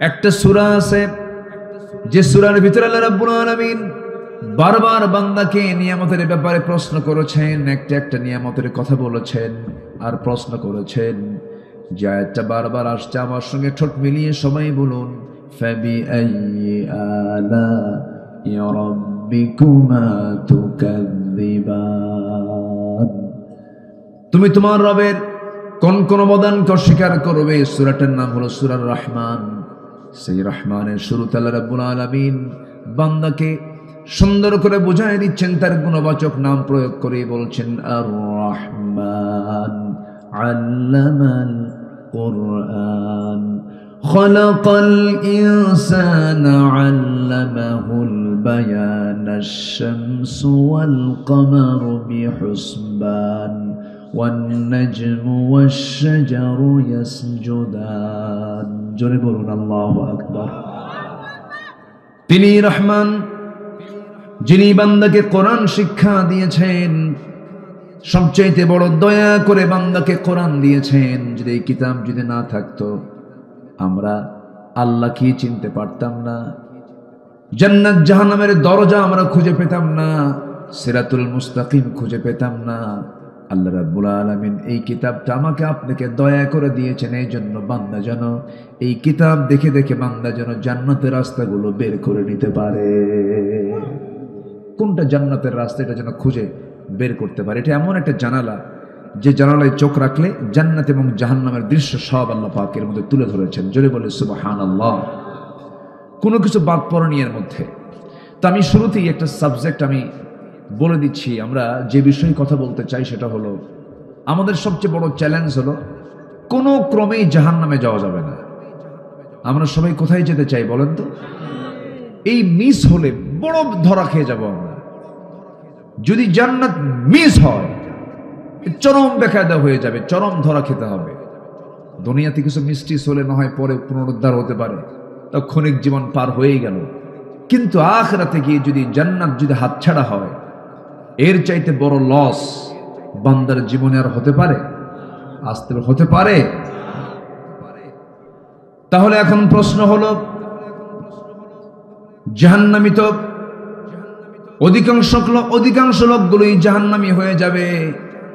একটা সূরা আছে যে সূরার ভিতরে আল্লাহ রাব্বুল আলামিন বারবার বান্দাকে নিয়ামতের ব্যাপারে প্রশ্ন করেছেন, একটা নিয়ামতের কথা বলেছেন আর প্রশ্ন করেছেন। যে আয়াতটা বারবার আসছে, আমার সঙ্গে ঠোঁট মিলিয়ে সবাই বলুন, ফাবিআইয়ি আলাই রাব্বিকুমা তুকাযযিবান। তুমি তোমার রবের কোন কোন অবদানকে অস্বীকার করবে? সূরাটার নাম হলো সূরা রহমান। সেই রহমানের শুরুতে আল্লাহ রাব্বুল আলামিন বান্দাকে সুন্দর করে বুঝায় দিচ্ছেন, তার গুণবাচক নাম প্রয়োগ করে বলছেন, আর রহমান আল্লামাল কুরআন খলাকাল ইনসানা আল্লামাহুল বায়ান আশ-শামসু ওয়াল কমারু বিহুসবান ওয়ান নাজমু ওয়াশ-শাজারু ইয়াসজুদান। জোরে বলুন আল্লাহু আকবার। তিনি রহমান, যিনি বান্দাকে কোরআন শিক্ষা দিয়েছেন। সবচাইতে বড় দয়া করে বান্দাকে কোরআন দিয়েছেন। যদি এই কিতাব যদি না থাকতো, আমরা আল্লাহ কি চিনতে পারতাম না, জান্নাত জাহান্নামের দরজা আমরা খুঁজে পেতাম না, সিরাতুল মুস্তাকিম খুঁজে পেতাম না। আল্লাহ রাব্বুল আলামিন এই কিতাবটা আমাকে আপনাকে দয়া করে দিয়েছেন, এই জন্য বান্দা যেন এই কিতাব দেখে দেখে বান্দা যেন জান্নাতের রাস্তাগুলো বের করে নিতে পারে। কোনটা জান্নাতের রাস্তা এটা যেন খুঁজে বের করতে পারে। এটা এমন একটা জানালা, যে জানালায় চোখ রাখলে জান্নাত এবং জাহান্নামের দৃশ্য সব আল্লাহ পাকের মধ্যে তুলে ধরেছেন। জোরে বলে সুবহানাল্লাহ। কোনো কিছু বাদ পড়েনি এর মধ্যে। তো আমি শুরুতেই একটা সাবজেক্ট আমি বলে দিচ্ছি। আমরা যে বিষয়ে কথা বলতে চাই সেটা হলো, আমাদের সবচেয়ে বড় চ্যালেঞ্জ হলো কোনো ক্রমেই জাহান্নামে যাওয়া যাবে না। আমরা সবাই কোথায় যেতে চাই বলেন তো? এই মিস হলে বড় ধরা খেয়ে যাব আমরা। যদি জান্নাত মিস হয়, চরম বেকায়দা হয়ে যাবে, চরম ধরা খেতে হবে। দুনিয়াতে কিছু মিস্টিস হলে না হয় পরে পুনরুদ্ধার হতে পারে, তা ক্ষণিক জীবন পার হয়েই গেল। কিন্তু আখিরাতে গিয়ে যদি জান্নাত যদি হাতছাড়া হয়, এর চাইতে বড় লস বান্দার জীবনে আর হতে পারে? আসতে হতে পারে? তাহলে এখন প্রশ্ন হলো, জাহান্নামী তো অধিকাংশ লোকগুলোই জাহান্নামী হয়ে যাবে।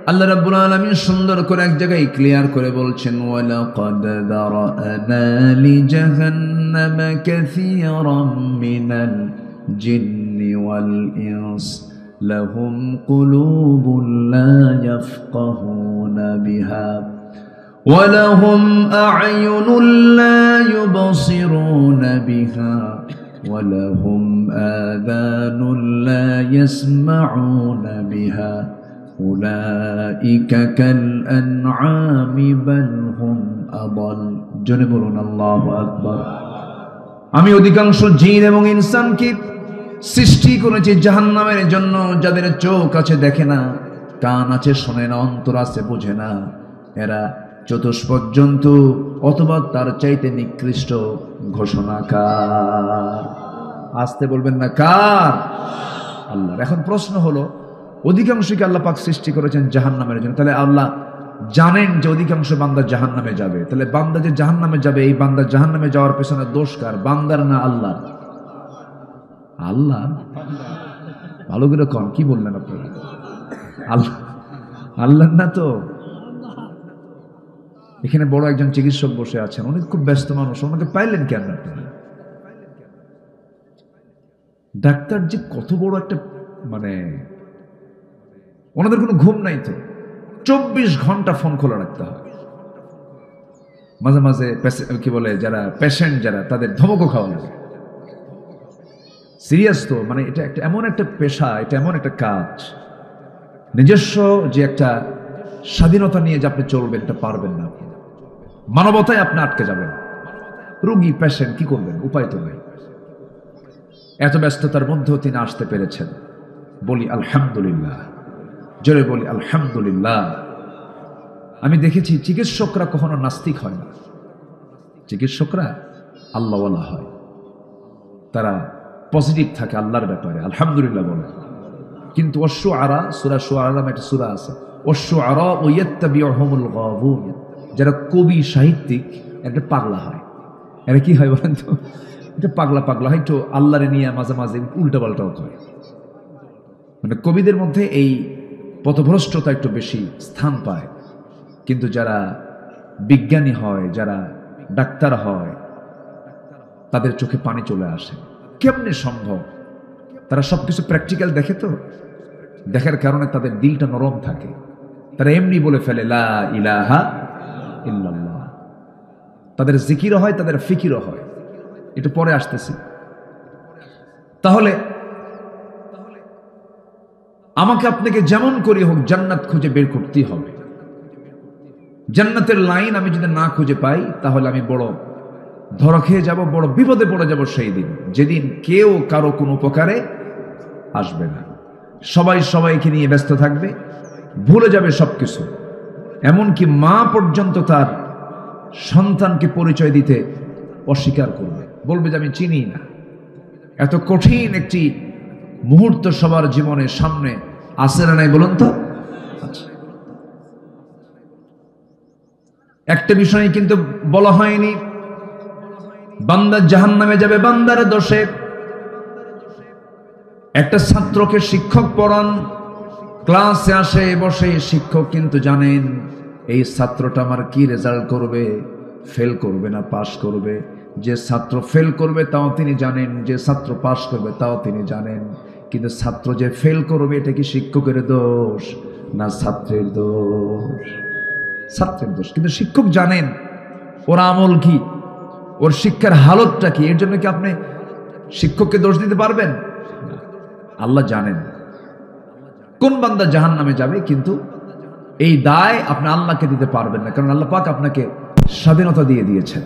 আল্লাহ রাব্বুল আলামিন সুন্দর করে এক জায়গায় ক্লিয়ার করে বলছেন, ওয়ালাকাদ যারানা লিজাহান্নামা কাসীরাম মিনাল জিন্নি ওয়াল ইনস লাহুম কুলুবুন লা ইয়াফকাহুনা বিহা ওয়া লাহুম আ'য়ুনুন লা ইউবসিরুনা বিহা ওয়া লাহুম আযানুন লা ইয়াসমাউনা বিহা উলাইকা কাল আনআমি বাল হুম আদাল। জোরে বলুন আল্লাহু আকবার। আমি অধিকাংশ জিন এবং ইনসানকে সৃষ্টি করেছি জাহান্নামের জন্য, যাদের চোখ আছে দেখে না, কান আছে শোনে না, অন্তর আছে বোঝে না। এরা চতুষ্পদ জন্তু অথবা তার চাইতে নিকৃষ্ট ঘোষণাকার। আসতে বলবেন না, কার? আল্লাহর। এখন প্রশ্ন হলো, অধিকাংশকে আল্লাহ পাক সৃষ্টি করেছেন জাহান্নামের জন্য। তাহলে আল্লাহ জানেন যে অধিকাংশ বান্দা জাহান্নামে যাবে। তাহলে বান্দা যে জাহান্নামে যাবে, এই বান্দা জাহান্নামে যাওয়ার পেছনে দোষ কার? বান্দার না আল্লাহ? আল্লাহ। ভালো করে কন, কি বললেন আপনারা? আল্লাহ। আল্লাহ না তো। এখানে বড় একজন চিকিৎসক বসে আছেন, উনি খুব ব্যস্ত মানুষ, ওনাকে পাইলেন কেন আপনারা? ডাক্তার যে কত বড় একটা, মানে ওনাদের কোনো ঘুম নাই তো, 24 ঘন্টা ফোন খোলা রাখতে হয়। মাঝে মাঝে কি বলে, যারা পেশেন্ট যারা, তাদের ধমকও খাওয়া লাগে। সিরিয়াস তো, মানে এটা একটা এমন একটা পেশা, এটা এমন একটা কাজ, নিজস্ব যে একটা স্বাধীনতা নিয়ে যে আপনি চলবেন, এটা পারবেন না। মানবতায় আপনি আটকে যাবেন। রোগী পেশেন্ট কি করবেন? উপায় তো নেই। এত ব্যস্ততার মধ্যেও তিনি আসতে পেরেছেন। বলি আলহামদুলিল্লাহ। জোরে বলি আলহামদুলিল্লাহ। আমি দেখেছি চিকিৎসকরা কখনো নাস্তিক হয় না। চিকিৎসকরা আল্লাহওয়ালা হয়, তারা পজিটিভ থাকে আল্লাহর ব্যাপারে, আলহামদুলিল্লাহ বলে। কিন্তু অশ্শুআরা, সূরা শুআরা নামে একটা সূরা আছে, অশ্শুআরা ওয়াত্তাবিউহুমুল গাবুন, যারা কবি সাহিত্যিক একটা পাগলা হয়। এরা কি হয় বলেন তো? এটা পাগলা পাগলা হয়তো আল্লাহরে নিয়ে মাঝে মাঝে উল্টা পাল্টাও করে। মানে কবিদের মধ্যে এই পথভ্রষ্টতা একটু বেশি স্থান পায়, কিন্তু যারা বিজ্ঞানী হয়, যারা ডাক্তার হয়, তাদের চোখে পানি চলে আসে। কেমনে সম্ভব? তারা সবকিছু প্র্যাকটিক্যাল দেখে, তো দেখার কারণে তাদের দিলটা নরম থাকে। তারা এমনি বলে ফেলে লা ইলাহা ইল্লাল্লাহ। তাদের জিকিরও হয়, তাদের ফিকিরও হয়। এটা পরে আসতেছি। তাহলে আমাকে আপনাকে যেমন করি হোক জান্নাত খুঁজে বের করতেই হবে। জান্নাতের লাইন আমি যদি না খুঁজে পাই, তাহলে আমি বড় ধরা খেয়ে যাব, বড় বিপদে পড়ে যাব সেই দিন, যেদিন কেউ কারো কোনো উপকারে আসবে না। সবাই সবাইকে নিয়ে ব্যস্ত থাকবে, ভুলে যাবে সবকিছু। এমনকি মা পর্যন্ত তার সন্তানকে পরিচয় দিতে অস্বীকার করবে, বলবে যে আমি চিনি না। এত কঠিন একটি মুহূর্ত সবার জীবনে সামনে আসে না নাই বলুন তো? একটা বিষয় কিন্তু বলা হয়নি, বান্দা জাহান্নামে যাবে বান্দার দোষে। একটা ছাত্রকে শিক্ষক পড়ান, ক্লাসে আসে বসে, শিক্ষক কিন্তু জানেন এই ছাত্রটা আমার কি রেজাল্ট করবে, ফেল করবে না পাশ করবে। যে ছাত্র ফেল করবে তাও তিনি জানেন, যে ছাত্র পাশ করবে তাও তিনি জানেন। কিন্তু ছাত্র যে ফেল করবে, এটা কি শিক্ষকের দোষ না ছাত্রের দোষ? ছাত্রের দোষ। কিন্তু শিক্ষক জানেন ওর আমল কি, ওর শিক্ষার হালতটা কি। এর জন্য কি আপনি শিক্ষককে দোষ দিতে পারবেন? আল্লাহ জানেন কোন বান্দা জাহান্নামে যাবে, কিন্তু এই দায় আপনি আল্লাহকে দিতে পারবেন না। কারণ আল্লাহ পাক আপনাকে স্বাধীনতা দিয়ে দিয়েছেন,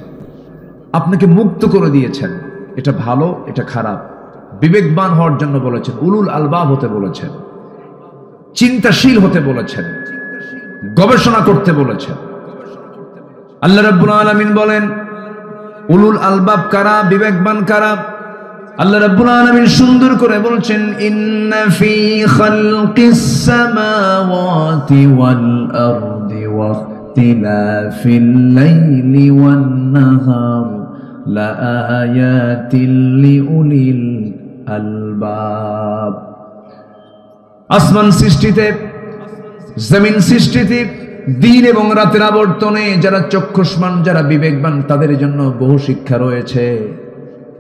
আপনাকে মুক্ত করে দিয়েছেন। এটা ভালো, এটা খারাপ বিবেকবান হওয়ার জন্য বলেছেন, উলুল আলবাব হতে বলেছেন, চিন্তাশীল হতে বলেছেন, গবেষণা করতে বলেছেন। আল্লাহ রাব্বুল আলামিন বলেন উলুল আলবাব কারা, বিবেকবান কারা? আল্লাহ রাব্বুল আলামিন সুন্দর করে বলছেন, ইন্না ফি খালকিস সামাওয়াতি ওয়াল আরদি ওয়া ইখতিলাফিল লাইলি ওয়ান নাহার লাআয়াতিল লিউলিল আলবাব। আসমান সৃষ্টিতে, জমিন সৃষ্টিতে, দিন এবং রাতের আবর্তনে যারা চক্ষুষ্মান, যারা বিবেকবান, তাদের জন্য বহু শিক্ষা রয়েছে।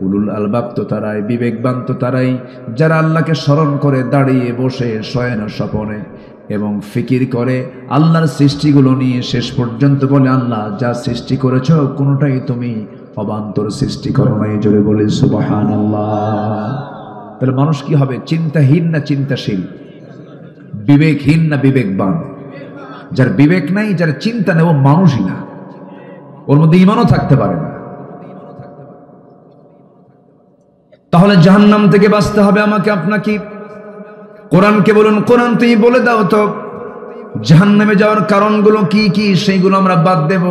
উলুল আলবাব তো তারাই, বিবেকবান তো তারাই যারা আল্লাহকে স্মরণ করে দাঁড়িয়ে বসে, শয়ন স্বপনে এবং ফিকির করে আল্লাহর সৃষ্টিগুলো নিয়ে। শেষ পর্যন্ত বলে, আল্লাহ যা সৃষ্টি করেছ কোনোটাই তুমি অবান্তর সৃষ্টি করো নাই। জোরে বলি সুবহানাল্লাহ। তাহলে মানুষ কি হবে? চিন্তাহীন না চিন্তাশীল? বিবেকহীন না বিবেকবান? যার বিবেক নাই, যার চিন্তা নেই, ও মানুষই না, ওর মধ্যে ঈমানও থাকতে পারে না। তাহলে জাহান্নাম থেকে বাঁচতে হবে আমাকে আপনাকে। কোরআনকে বলুন, কোরআন তুমি বলে দাও তো জাহান্নামে যাওয়ার কারণগুলো কি কি, সেইগুলো আমরা বাদ দেব।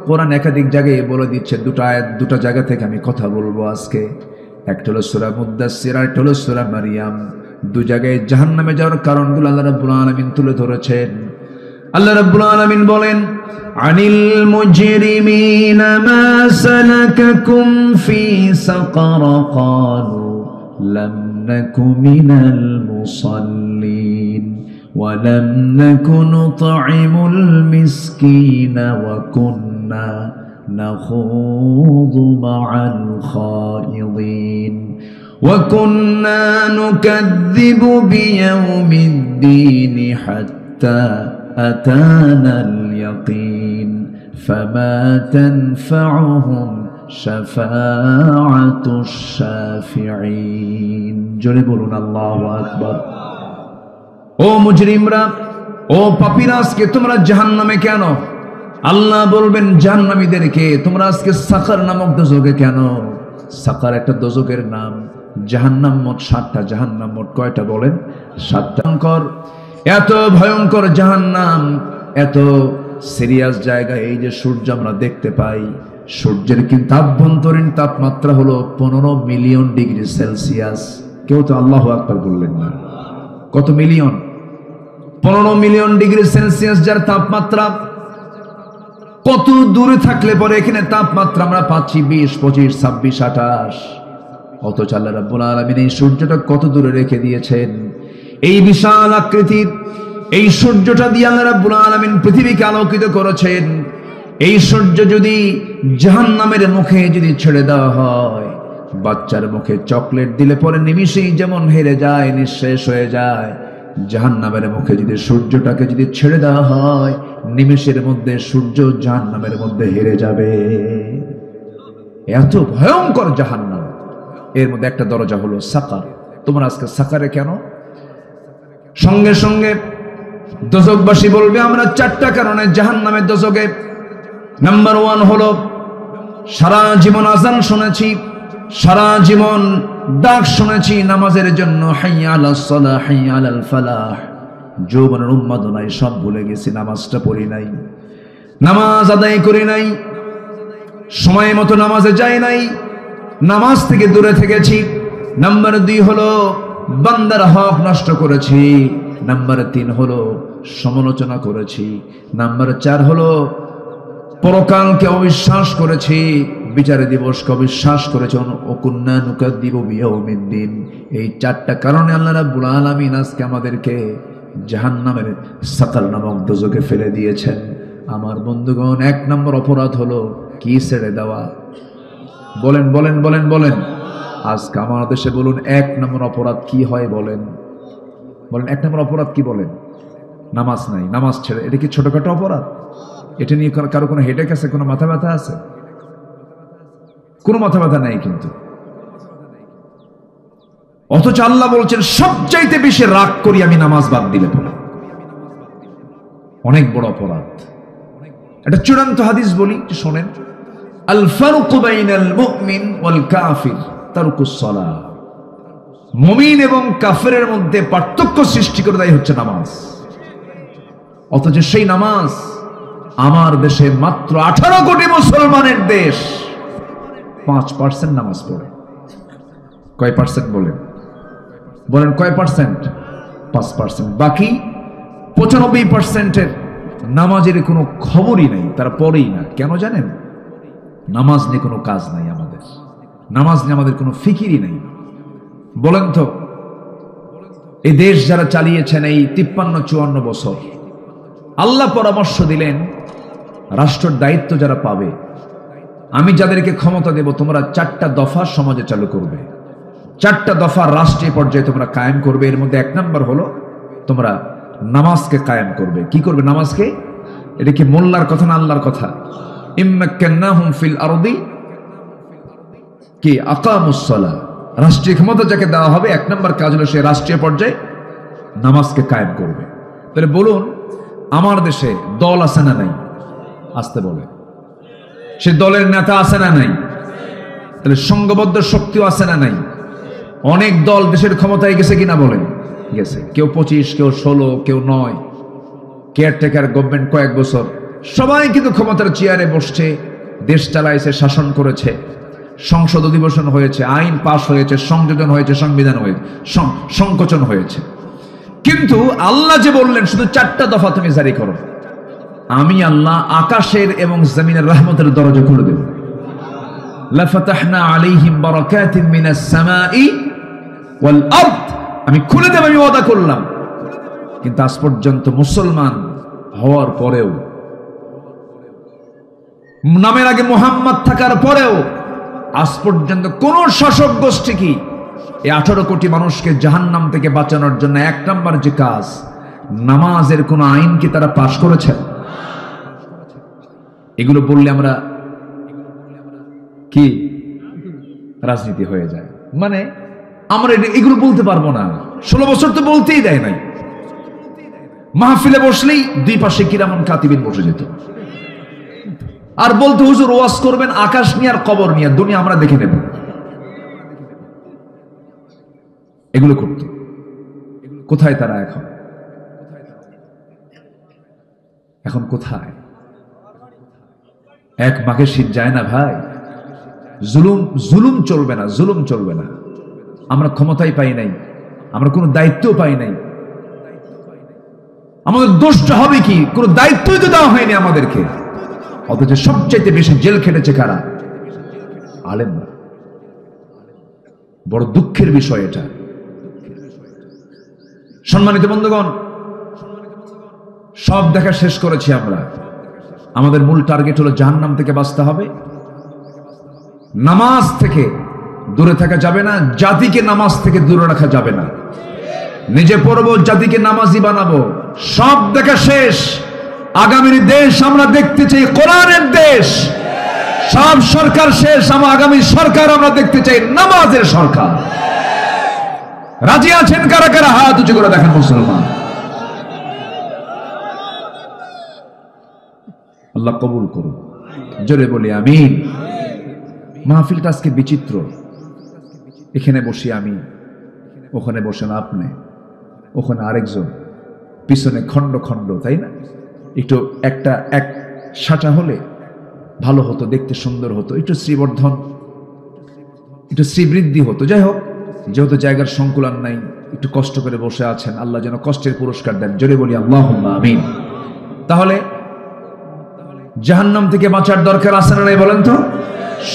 কোরআন একাধিক জায়গায় বলে দিচ্ছে। দুটো আয়াত, দুটো জায়গা থেকে আমি কথা বলবো আজকে। একটা হলো সূরা মুদ্দাসসির, আর একটা হলো সূরা মারিয়াম। দু জায়গায় জাহান্নামে যাওয়ার কারণগুলো আল্লাহ রাব্বুল আলামিন তুলে ধরেছেন। আল্লাহ রাব্বুল আলামিন বলেন, আনিল মুজরিমিনা মা সালাকাকুম ফি সাকার ক্বালু লাম নাকু মিনাল মুসাল্লিন ওয়া লাম নাকু নুতঈমুল মিসকিনা ওয়া কুন্না নাখুযু মা'আল খায়িদিন ওয়া কুন্না নুকাযযিবু বিয়াউমিদ্দিন হাত্তা أتانا اليقين فما تنفعهم شفاعة الشافعين জোরে বলুন আল্লাহু আকবার। ও মুজরিমরা, ও পাপীরা, আজকে তোমরা জাহান্নামে কেন? আল্লাহ বলবেন জাহান্নামীদেরকে, তোমরা আজকে সাকার নামক দোজখে কেন? সাকার একটা দোজখের নাম। জাহান্নাম মোট 7টা। জাহান্নাম মোট কয়টা বলেন? 7টা। এত ভয়ঙ্কর জাহান্নাম, এত সিরিয়াস জায়গা। এই যে সূর্য আমরা দেখতে পাই, সূর্যের কিন্তু আভ্যন্তরীণ তাপমাত্রা হলো 15 মিলিয়ন ডিগ্রি সেলসিয়াস। কেউ তো আল্লাহু আকবার বললেন না। কত মিলিয়ন? 15 মিলিয়ন ডিগ্রি সেলসিয়াস যার তাপমাত্রা। কত দূরে থাকলে পরে এখানে তাপমাত্রা আমরা পাচ্ছি 20, 25, 26, 28, অথচ আল্লাহ রাব্বুল আলামিন এই সূর্যটা কত দূরে রেখে দিয়েছেন। এই বিশাল আকৃতির এই সূর্যটা দিয়ে আল্লাহ রাব্বুল আলামিন পৃথিবীকে আলোকিত করেছেন। এই সূর্য যদি জাহান্নামের মুখে যদি ছেড়ে দেওয়া হয়, বাচ্চার মুখে চকলেট দিলে পরে নিমিষেই যেমন হেরে যায়, নিঃশেষ হয়ে যায়, জাহান্নামের মুখে যদি সূর্যটাকে যদি ছেড়ে দেওয়া হয়, নিমেষের মধ্যে সূর্য জাহান্নামের মধ্যে হেরে যাবে। এত ভয়ঙ্কর জাহান্নাম। এর মধ্যে একটা দরজা হলো সাকার। তোমরা আজকে সাকারে কেন? সঙ্গে সঙ্গে দোজখবাসী বলবে আমরা 4টা কারণে জাহান্নামের দোজখে। নাম্বার 1 হলো সারা জীবন আযান শুনেছি, সারা জীবন ডাক শুনেছি নামাজের জন্য, হাইয়া আলাস সালাহ, হাইয়া আলাল ফালাহ। যৌবনের উন্মাদনায় সব ভুলে গেছি, নামাজটা পড়ি নাই, নামাজ আদায় করি নাই, সময় মতো নামাজে যাই নাই, নামাজ থেকে দূরে থেকেছি। নাম্বার 2 হলো বান্দার হক নষ্ট করেছি। নাম্বার 3 হলো সমালোচনা করেছি। নাম্বার 4 হলো পরকালকে অবিশ্বাস করেছি, বিচারে দিবসকে অবিশ্বাস করেছি। ওকুন্না নুকাদ্দিবু বিয়াউমিদ্দিন। এই 4টা কারণে আল্লাহ রাব্বুল আলামিন আজকে আমাদেরকে জাহান্নামের সাকার নামক দোজখে ফেলে দিয়েছেন। আমার বন্ধুগণ, 1 নম্বর অপরাধ হলো কি ছেড়ে দেওয়া? বলেন বলেন বলেন বলেন। আজকে আমার দেশে বলুন 1 নম্বর অপরাধ কি হয় বলেন? বলেন 1 নম্বর অপরাধ কি বলেন? নামাজ নাই, নামাজ ছেড়ে। এটা কি ছোটখাটো অপরাধ? এটা নিয়ে কারো কোনো হেডেক আছে? কোনো মাথা ব্যথা আছে? কোনো মাথা ব্যথা নাই কিন্তু। অথচ আল্লাহ বলছেন সবচাইতে বেশি রাগ করি আমি নামাজ বাদ দিলে পরে। অনেক বড় অপরাধ। এটা চূড়ান্ত হাদিস বলি, শোনেন। আল ফারকু বাইনাল মুমিন ওয়াল কাফির তারকুস সালাহ। মুমিন এবং কাফেরের মধ্যে পার্থক্য সৃষ্টি করে দেয় হচ্ছে নামাজ। অথচ সেই নামাজ আমার দেশে মাত্র 18 কোটি মুসলমানের দেশ 5% নামাজ পড়ে। কয় পার্সেন্ট বলেন? বলেন কয় পার্সেন্ট? 5%। বাকি 95%-এর নামাজের কোনো খবরই নেই, তারা পড়েই না। কেন জানেন? নামাজ নিয়ে কোনো কাজ নাই আমাদের, নামাজ নিয়ে আমাদের কোনো ফিকিরই নেই। বলেন তো, এই দেশ যারা চালিয়েছেন এই 53-54 বছর, আল্লাহ পরামর্শ দিলেন রাষ্ট্রের দায়িত্ব যারা পাবে, আমি যাদেরকে ক্ষমতা দেব তোমরা 4টা দফা সমাজে চালু করবে, 4টা দফা রাষ্ট্রীয় পর্যায়ে তোমরা কায়েম করবে। এর মধ্যে 1 নম্বর হলো তোমরা নামাজকে কায়েম করবে। কি করবে? নামাজকে। এটা কি মোল্লার কথা না আল্লাহর কথা? ইম্মাক্কান্নাহুম ফিল আরদি কি আকামুস সালাহ। রাষ্ট্রীয় ক্ষমতা যাকে দেওয়া হবে 1 নম্বর কাজ হলো সে রাষ্ট্রীয় পর্যায়ে নামাজকে কায়েম করবে। তাহলে বলুন, আমার দেশে দল আছে না নাই? আসতে বলে। সে দলের নেতা আছে না নাই? তাহলে সংঘবদ্ধ শক্তিও আছে না নাই? অনেক দল দেশের ক্ষমতায় গেছে কিনা বলেন? গেছে। কেউ 25, কেউ 16, কেউ 9। কেয়ারটেকার গভর্নমেন্ট কয়েক বছর, সবাই কিন্তু ক্ষমতার চেয়ারে বসছে, দেশ চালাইছে, শাসন করেছে, সংসদ অধিবেশন হয়েছে, আইন পাশ হয়েছে, সংযোজন হয়েছে, সংবিধান হয়েছে, সংকোচন হয়েছে। কিন্তু আল্লাহ যে বললেন শুধু 4টা দফা তুমি জারি করো, আমি আল্লাহ আকাশের এবং জমিনের রহমতের দরজা খুলে দেব। লাফাতাহনা আলাইহিম বারাকাতিন মিনাস সামাই ওয়াল আরদ। আমি খুলে দেব, আমি ওয়াদা করলাম। কিন্তু আজ পর্যন্ত মুসলমান হওয়ার পরেও, নামের আগে মুহাম্মদ থাকার পরেও আজ পর্যন্ত কোন শাসক গোষ্ঠী কি এই 18 কোটি মানুষকে জাহান্নাম থেকে বাঁচানোর জন্য 1 নম্বর যে কাজ, নামাজের কোন আইন কি তারা পাশ করেছেন? এগুলো বললে আমরা কি রাজনীতি হয়ে যায়, মানে আমরা এগুলো বলতে পারবো না। 16 বছর তো বলতেই দেয় নাই। মাহফিলে বসলেই 2 পাশে কিরামান কাতিবিন বসে যেত আর বলতে, হুজুর ওয়াজ করবেন আকাশ নিয়ে আর কবর নিয়ে, দুনিয়া আমরা দেখে নেব। এগুলো করত। কোথায় তারা এখন? এখন কোথায়? 1 মাঘের শীত যায় না ভাই। জুলুম চলবে না, জুলুম চলবে না। আমরা ক্ষমতাই পাই নাই, আমরা কোনো দায়িত্ব পাই নাই। আমাদের দোষটা হবে কি? কোনো দায়িত্বই তো দেওয়া হয়নি আমাদেরকে। অথচ সবচাইতে বেশি জেল খেটেছে কারা? আলেমরা। বড় দুঃখের বিষয় এটা। সম্মানিত বন্ধুগণ, সব দেখা শেষ করেছি আমরা। আমাদের মূল টার্গেট হলো জাহান্নাম থেকে বাঁচতে হবে। নামাজ থেকে দূরে থাকা যাবে না, জাতিকে নামাজ থেকে দূরে রাখা যাবে না। নিজে পড়বো, জাতিকে নামাজি বানাবো। সব দেখা শেষ। আগামীর দেশ আমরা দেখতে চাই কোরআনের দেশ। সব সরকার শেষ। আগামী সরকার আমরা দেখতে চাই নামাজের সরকার। রাজি আছেন কারা কারা? হাত উঁচু করে দেখেন মুসলমান। আল্লাহ কবুল করুন। জোরে বলি আমিন। মাহফিলটা আজকে বিচিত্র। এখানে বসি আমি, ওখানে বসেন আপনি, ওখানে আরেকজন, পিছনে খণ্ড খণ্ড, তাই না? একটু এক সাঁটা হলে ভালো হতো, দেখতে সুন্দর হতো, একটু শ্রীবর্ধন, একটু শ্রীবৃদ্ধি হতো। যাই হোক, যেহেতু জায়গার সংকুলান নাই, একটু কষ্ট করে বসে আছেন, আল্লাহ যেন কষ্টের পুরস্কার দেন। জোরে বলি আল্লাহুম্মা আমিন। তাহলে জাহান্নাম থেকে বাঁচার দরকার আছে না নাই বলেন তো?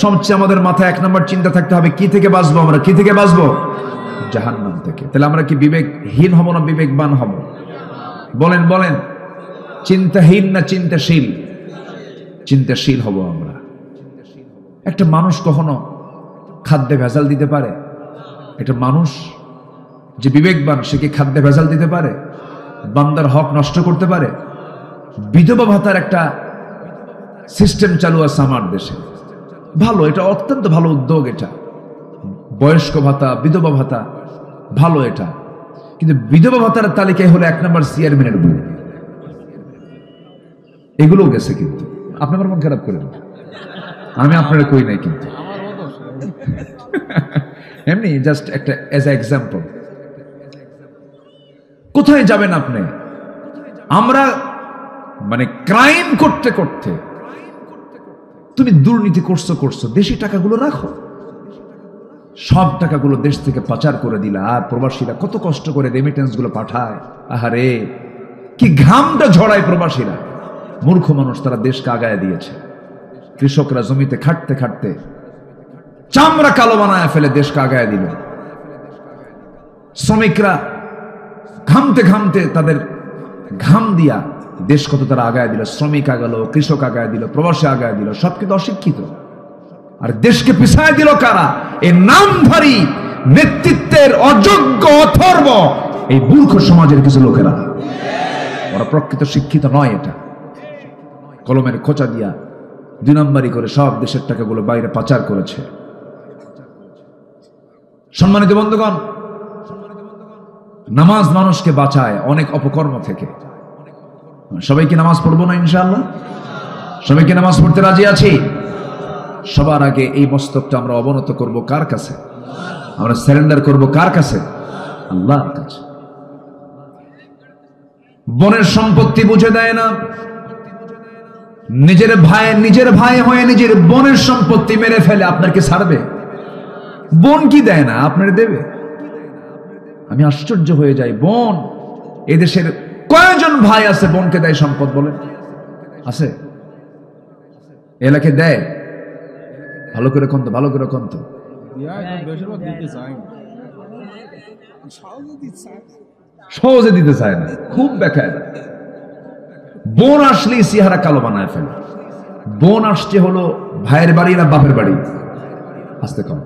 সবচেয়ে আমাদের মাথায় 1 নম্বর চিন্তা থাকতে হবে, কি থেকে বাঁচবো আমরা? কি থেকে বাঁচবো? জাহান্নাম থেকে। তাহলে আমরা কি বিবেকহীন হব না বিবেকবান হব? বলেন বলেন, চিন্তাহীন না চিন্তাশীল? চিন্তাশীল হব আমরা। একটা মানুষ কখনো খাদ্যে ভেজাল দিতে পারে? একটা মানুষ যে বিবেকবান, সে কি খাদ্যে ভেজাল দিতে পারে? বান্দার হক নষ্ট করতে পারে? বিধবা ভাতার একটা সিস্টেম চালু আছে আমার দেশে, ভালো, এটা অত্যন্ত ভালো উদ্যোগ। এটা বয়স্ক ভাতা, বিধবা ভাতা, ভালো এটা। কিন্তু বিধবা ভাতার তালিকায় হলো 1 নম্বর চেয়ারম্যানের বই। এগুলো গেছে। কিন্তু আপনি আমার মন খারাপ করেন, আমি আপনারা কই নাই, কিন্তু এমনি জাস্ট একটা এজ এ এক্সাম্পল। কোথায় যাবেন আপনি? আমরা মানে ক্রাইম করতে করতে, তুমি দুর্নীতি করছো, দেশি টাকাগুলো রাখো, সব টাকাগুলো দেশ থেকে পাচার করে দিলা। আর প্রবাসীরা কত কষ্ট করে রেমিটেন্স গুলো পাঠায়, আহারে কি ঘামটা ঝরায় প্রবাসীরা। মূর্খ মানুষ, তারা দেশকে আগায় দিয়েছে। কৃষকরা জমিতে খাটতে খাটতে চামড়া কালো বানায় ফেলে দেশকে আগায় দিল। শ্রমিকরা ঘামতে ঘামতে তাদের ঘাম দিয়া দেশ কত তারা আগায় দিল। শ্রমিক আগালো, কৃষক আগায় দিল, প্রবাসী আগায় দিল, সব কিন্তু অশিক্ষিত। আর দেশকে পিছায় দিল কারা? এই নামধারী নেতৃত্বের অযোগ্য অথর্ব এই মূর্খ সমাজের কিছু লোকেরা। ওরা প্রকৃত শিক্ষিত নয়। এটা কলমের খোঁচা দিয়া 2 নম্বরই করে সব দেশের টাকাগুলো বাইরে পাচার করেছে। সম্মানিত বন্ধুগণ, নামাজ মানুষকে বাঁচায় অনেক অপকর্ম থেকে। সবাইকে নামাজ পড়বো না ইনশাআল্লাহ? সবাইকে নামাজ পড়তে রাজি আছি? সবার আগে এই মস্তকটা আমরা অবনত করব কার কাছে? আমরা সারেন্ডার করব কার কাছে? আল্লাহর কাছে। বোনের সম্পত্তি বুঝে দেয় না, নিজের ভাই হয়ে নিজের বোনের সম্পত্তি মেরে ফেলে, আপনার কি ছাড়বে? বোন কি দেয় না, আপনার দেবে? আমি আশ্চর্য হয়ে যাই। বোন, এদেশের কয়জন ভাই আছে বোনকে দেয় সম্পদ? বলেন, আছে? এলাকে দেয়? ভালো করে কন্ত, ভালো করে কন্ত। সহজে দিতে চায় না, খুব বেকার। বোন আসলেই চেহারা কালো বানায় ফেলে। বোন আসছে হলো ভাইয়ের বাড়ি না বাপের বাড়ি? আসতে কম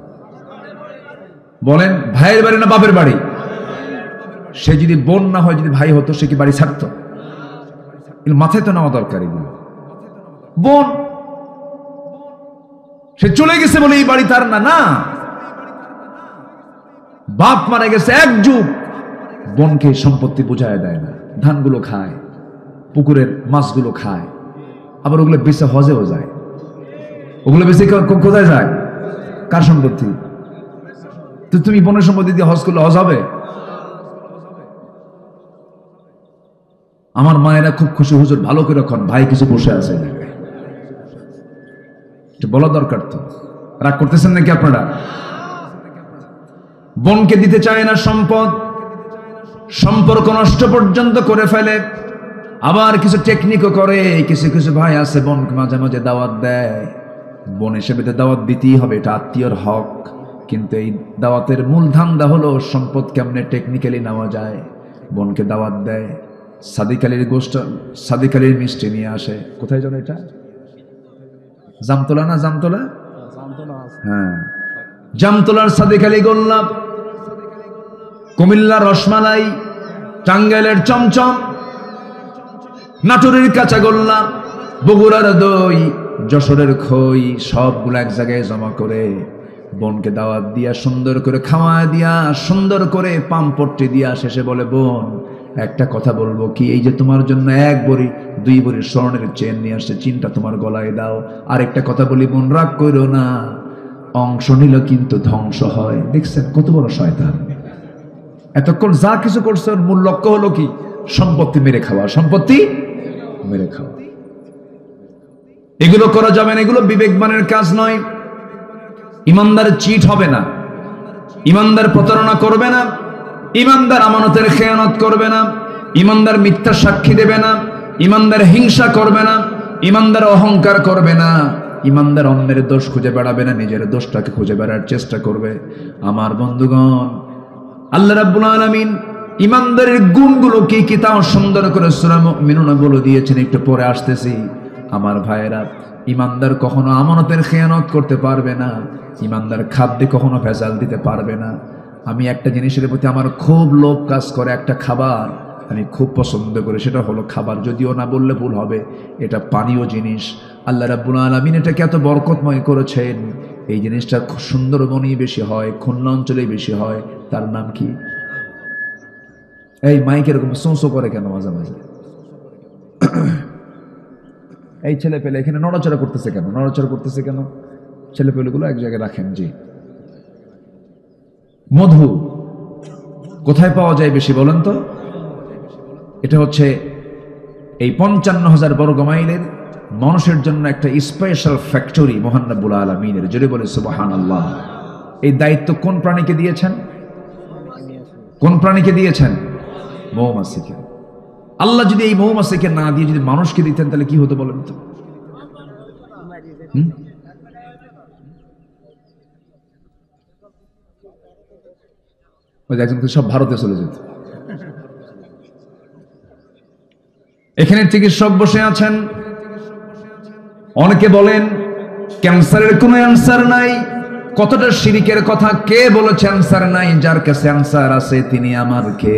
বলেন, ভাইয়ের বাড়ি না বাপের বাড়ি? সে যদি বোন না হয়, যদি ভাই হতো, সে কি বাড়ি ছাড়তো? মাথায় তো নেওয়া দরকার এগুলো। বোন, সে চলে গেছে বলে এই বাড়ি তার না। না, বাপ মারা গেছে 1 যুগ, বোনকে সম্পত্তি বুঝায় দেয় না। ধানগুলো খায়, পুকুরের মাছগুলো খায়, আবার ওগুলো বেঁচে হজেও যায়। ওগুলো বেঁচে কোথায় যায়? কার সম্পত্তি? তো তুমি বোনের সম্পত্তি দিয়ে হজ করলে হজ হবে? আমার মায়েরা খুব খুশি, হুজুর ভালো করে রাখুন, ভাই কিছু বসে আছে, বলা দরকার। তো রাগ করতেছেন নাকি আপনারা? বোনকে দিতে চায় না সম্পদ, সম্পর্ক নষ্ট পর্যন্ত করে ফেলে। আবার কিছু টেকনিকও করে। কিছু কিছু ভাই আছে বোনকে মাঝে মাঝে দাওয়াত দেয়, বোন হিসেবে তো দাওয়াত দিতেই হবে, এটা আত্মীয়র হক। কিন্তু এই দাওয়াতের মূল ধান্দা হলো সম্পদ কেমনে টেকনিক্যালি নেওয়া যায়। বোনকে দাওয়াত দেয়, সাদিক আলীর গোষ্ঠ, সাদিক আলীর মিষ্টি নিয়ে আসে। কোথায় যেন এটা, জামতলা না, জামতলা, হ্যাঁ, জামতলার সাদিক আলী গোল্লাপ, কুমিল্লার রসমালাই, টাঙ্গাইলের চমচম, নাটোরের কাঁচাগোল্লা, বগুড়ার দই, যশোরের খই, সবগুলো এক জায়গায় জমা করে বোনকে দাওয়াত দিয়া সুন্দর করে খাওয়া দিয়া সুন্দর করে পাম্পট্টি দিয়া শেষে বলে, বোন একটা কথা বলবো কি, এই যে তোমার জন্য 1 ভরি 2 ভরি স্বর্ণের চেন নিয়ে আসছে, চিনটা তোমার গলায় দাও। আর একটা কথা বলি বোন, রাগ করো না, অংশ নিল কিন্তু ধ্বংস হয়। দেখছেন কত বড় শয়তান। এতক্ষণ যা কিছু করছে ওর মূল লক্ষ্য হলো কি, সম্পত্তি মেরে খাওয়া, সম্পত্তি মেরে খাওয়া। এগুলো করা যাবে না, এগুলো বিবেকবানের কাজ নয়। ইমানদার চিট হবে না, ইমানদার প্রতারণা করবে না, ইমানদার আমানতের খেয়ানত করবে না, ইমানদার মিথ্যা সাক্ষী দেবে না, ইমানদার হিংসা করবে না, ইমানদার অহংকার করবে না, ইমানদার অন্যের দোষ খুঁজে বেড়াবে না, নিজের দোষটাকে খুঁজে বেড়ার চেষ্টা করবে। আমার বন্ধুগণ, আল্লাহ রাব্বুল আলামিন ইমানদারের গুণগুলো কি কি তাও সুন্দর করে সূরা মুমিনুনে বলে দিয়েছেন, একটু পরে আসতেছি। আমার ভাইয়েরা, ইমানদার কখনো আমানতের খেয়ানত করতে পারবে না, ইমানদার খাদ্যে কখনো ভেজাল দিতে পারবে না। আমি একটা জিনিসের প্রতি আমার খুব লোভ কাজ করে, একটা খাবার আমি খুব পছন্দ করি, সেটা হলো খাবার, যদিও না বললে ভুল হবে, এটা পানীয় জিনিস। আল্লাহ রাব্বুল আলামিন এটাকে এত বরকতময় করেছেন, এই জিনিসটা সুন্দরবনেই বেশি হয়, খুলনা অঞ্চলেই বেশি হয়। তার নাম কি? এই মাইক এরকম সোঁসো করে কেন মাঝে মাঝে? এই ছেলে পেলে এখানে নড়াচড়া করতেছে কেন, নড়াচড়া করতেছে কেন? ছেলে পেলেগুলো এক জায়গায় রাখেন। জি, মধু কোথায় পাওয়া যায় বেশি বলেন তো? এটা হচ্ছে এই 55,000 বর্গ মাইলের মানুষের জন্য একটা স্পেশাল ফ্যাক্টরি মহান রব্বুল আলামিনের। জোরে বলে সুবহানাল্লাহ। এই দায়িত্ব কোন প্রাণীকে দিয়েছেন? কোন প্রাণীকে দিয়েছেন? মৌমাছিকে। আল্লাহ যদি এই মৌমাছিকে না দিয়ে যদি মানুষকে দিতেন তাহলে কি হতো বলেন তো? একজন সব ভারতে চলে যেত। এখানে চিকিৎসক বসে আছেন, অনেকে বলেন ক্যান্সারের কোনো অ্যান্সার নাই। কতটা শিরিকের কথা! কে বলেছে অ্যান্সার নাই? যার কাছে অ্যান্সার আছে তিনি আমার কে।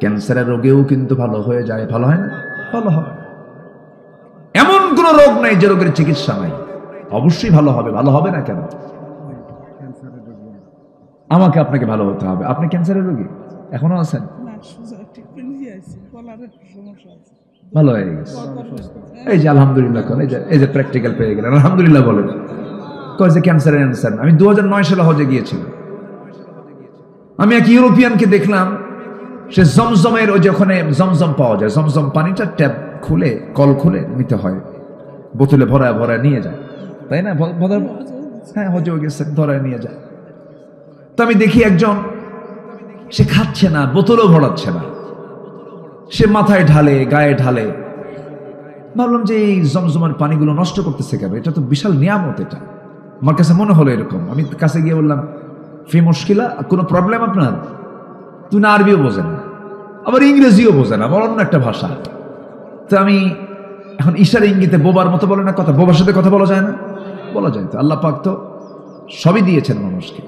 ক্যান্সারের রোগেও কিন্তু ভালো হয়ে যায়, ভালো হয় না? ভালো হয়। এমন কোন রোগ নাই যে রোগের চিকিৎসা নাই, অবশ্যই ভালো হবে। ভালো হবে না কেন? আমাকে আপনাকে ভালো হতে হবে। আপনি ক্যান্সারের রোগী এখনো আছেন? ভালো হয়ে গেছে, এই যে আলহামদুলিল্লাহ। এই যে প্র্যাকটিক্যাল পেয়ে গেলেন, আলহামদুলিল্লাহ বলেন। কয় যে ক্যান্সারের অ্যান্সার। আমি 2009 সালে হজে গিয়েছিলাম। আমি এক ইউরোপিয়ানকে দেখলাম, সে জমজমের ওই যে ওখানে জমজম পাওয়া যায়, জমজম পানিটা ট্যাপ খুলে কল খুলে নিতে হয়, বোতলে ভরায় ভরায় নিয়ে যায়, তাই না? হ্যাঁ, হজেও গেছে, ধরায় নিয়ে যায়। তো আমি দেখি একজন, সে খাচ্ছে না, বোতলও ভরাচ্ছে না, সে মাথায় ঢালে, গায়ে ঢালে। ভাবলাম যে এই জমজমের পানিগুলো নষ্ট করতেছে কেন? এটা তো বিশাল নিয়ামত। এটা আমার কাছে মনে হলো এরকম। আমি কাছে গিয়ে বললাম, ফি মুশকিলা, কোনো প্রবলেম আপনার? তুই না আরবিও বোঝে না, আবার ইংরেজিও বোঝে না, আবার অন্য একটা ভাষা। তো আমি এখন ইশারা ইঙ্গিতে বোবার মতো বলে না কথা, বোবার সাথে কথা বলা যায় না? বলা যায় তো। আল্লাহ পাক তো সবই দিয়েছেন মানুষকে।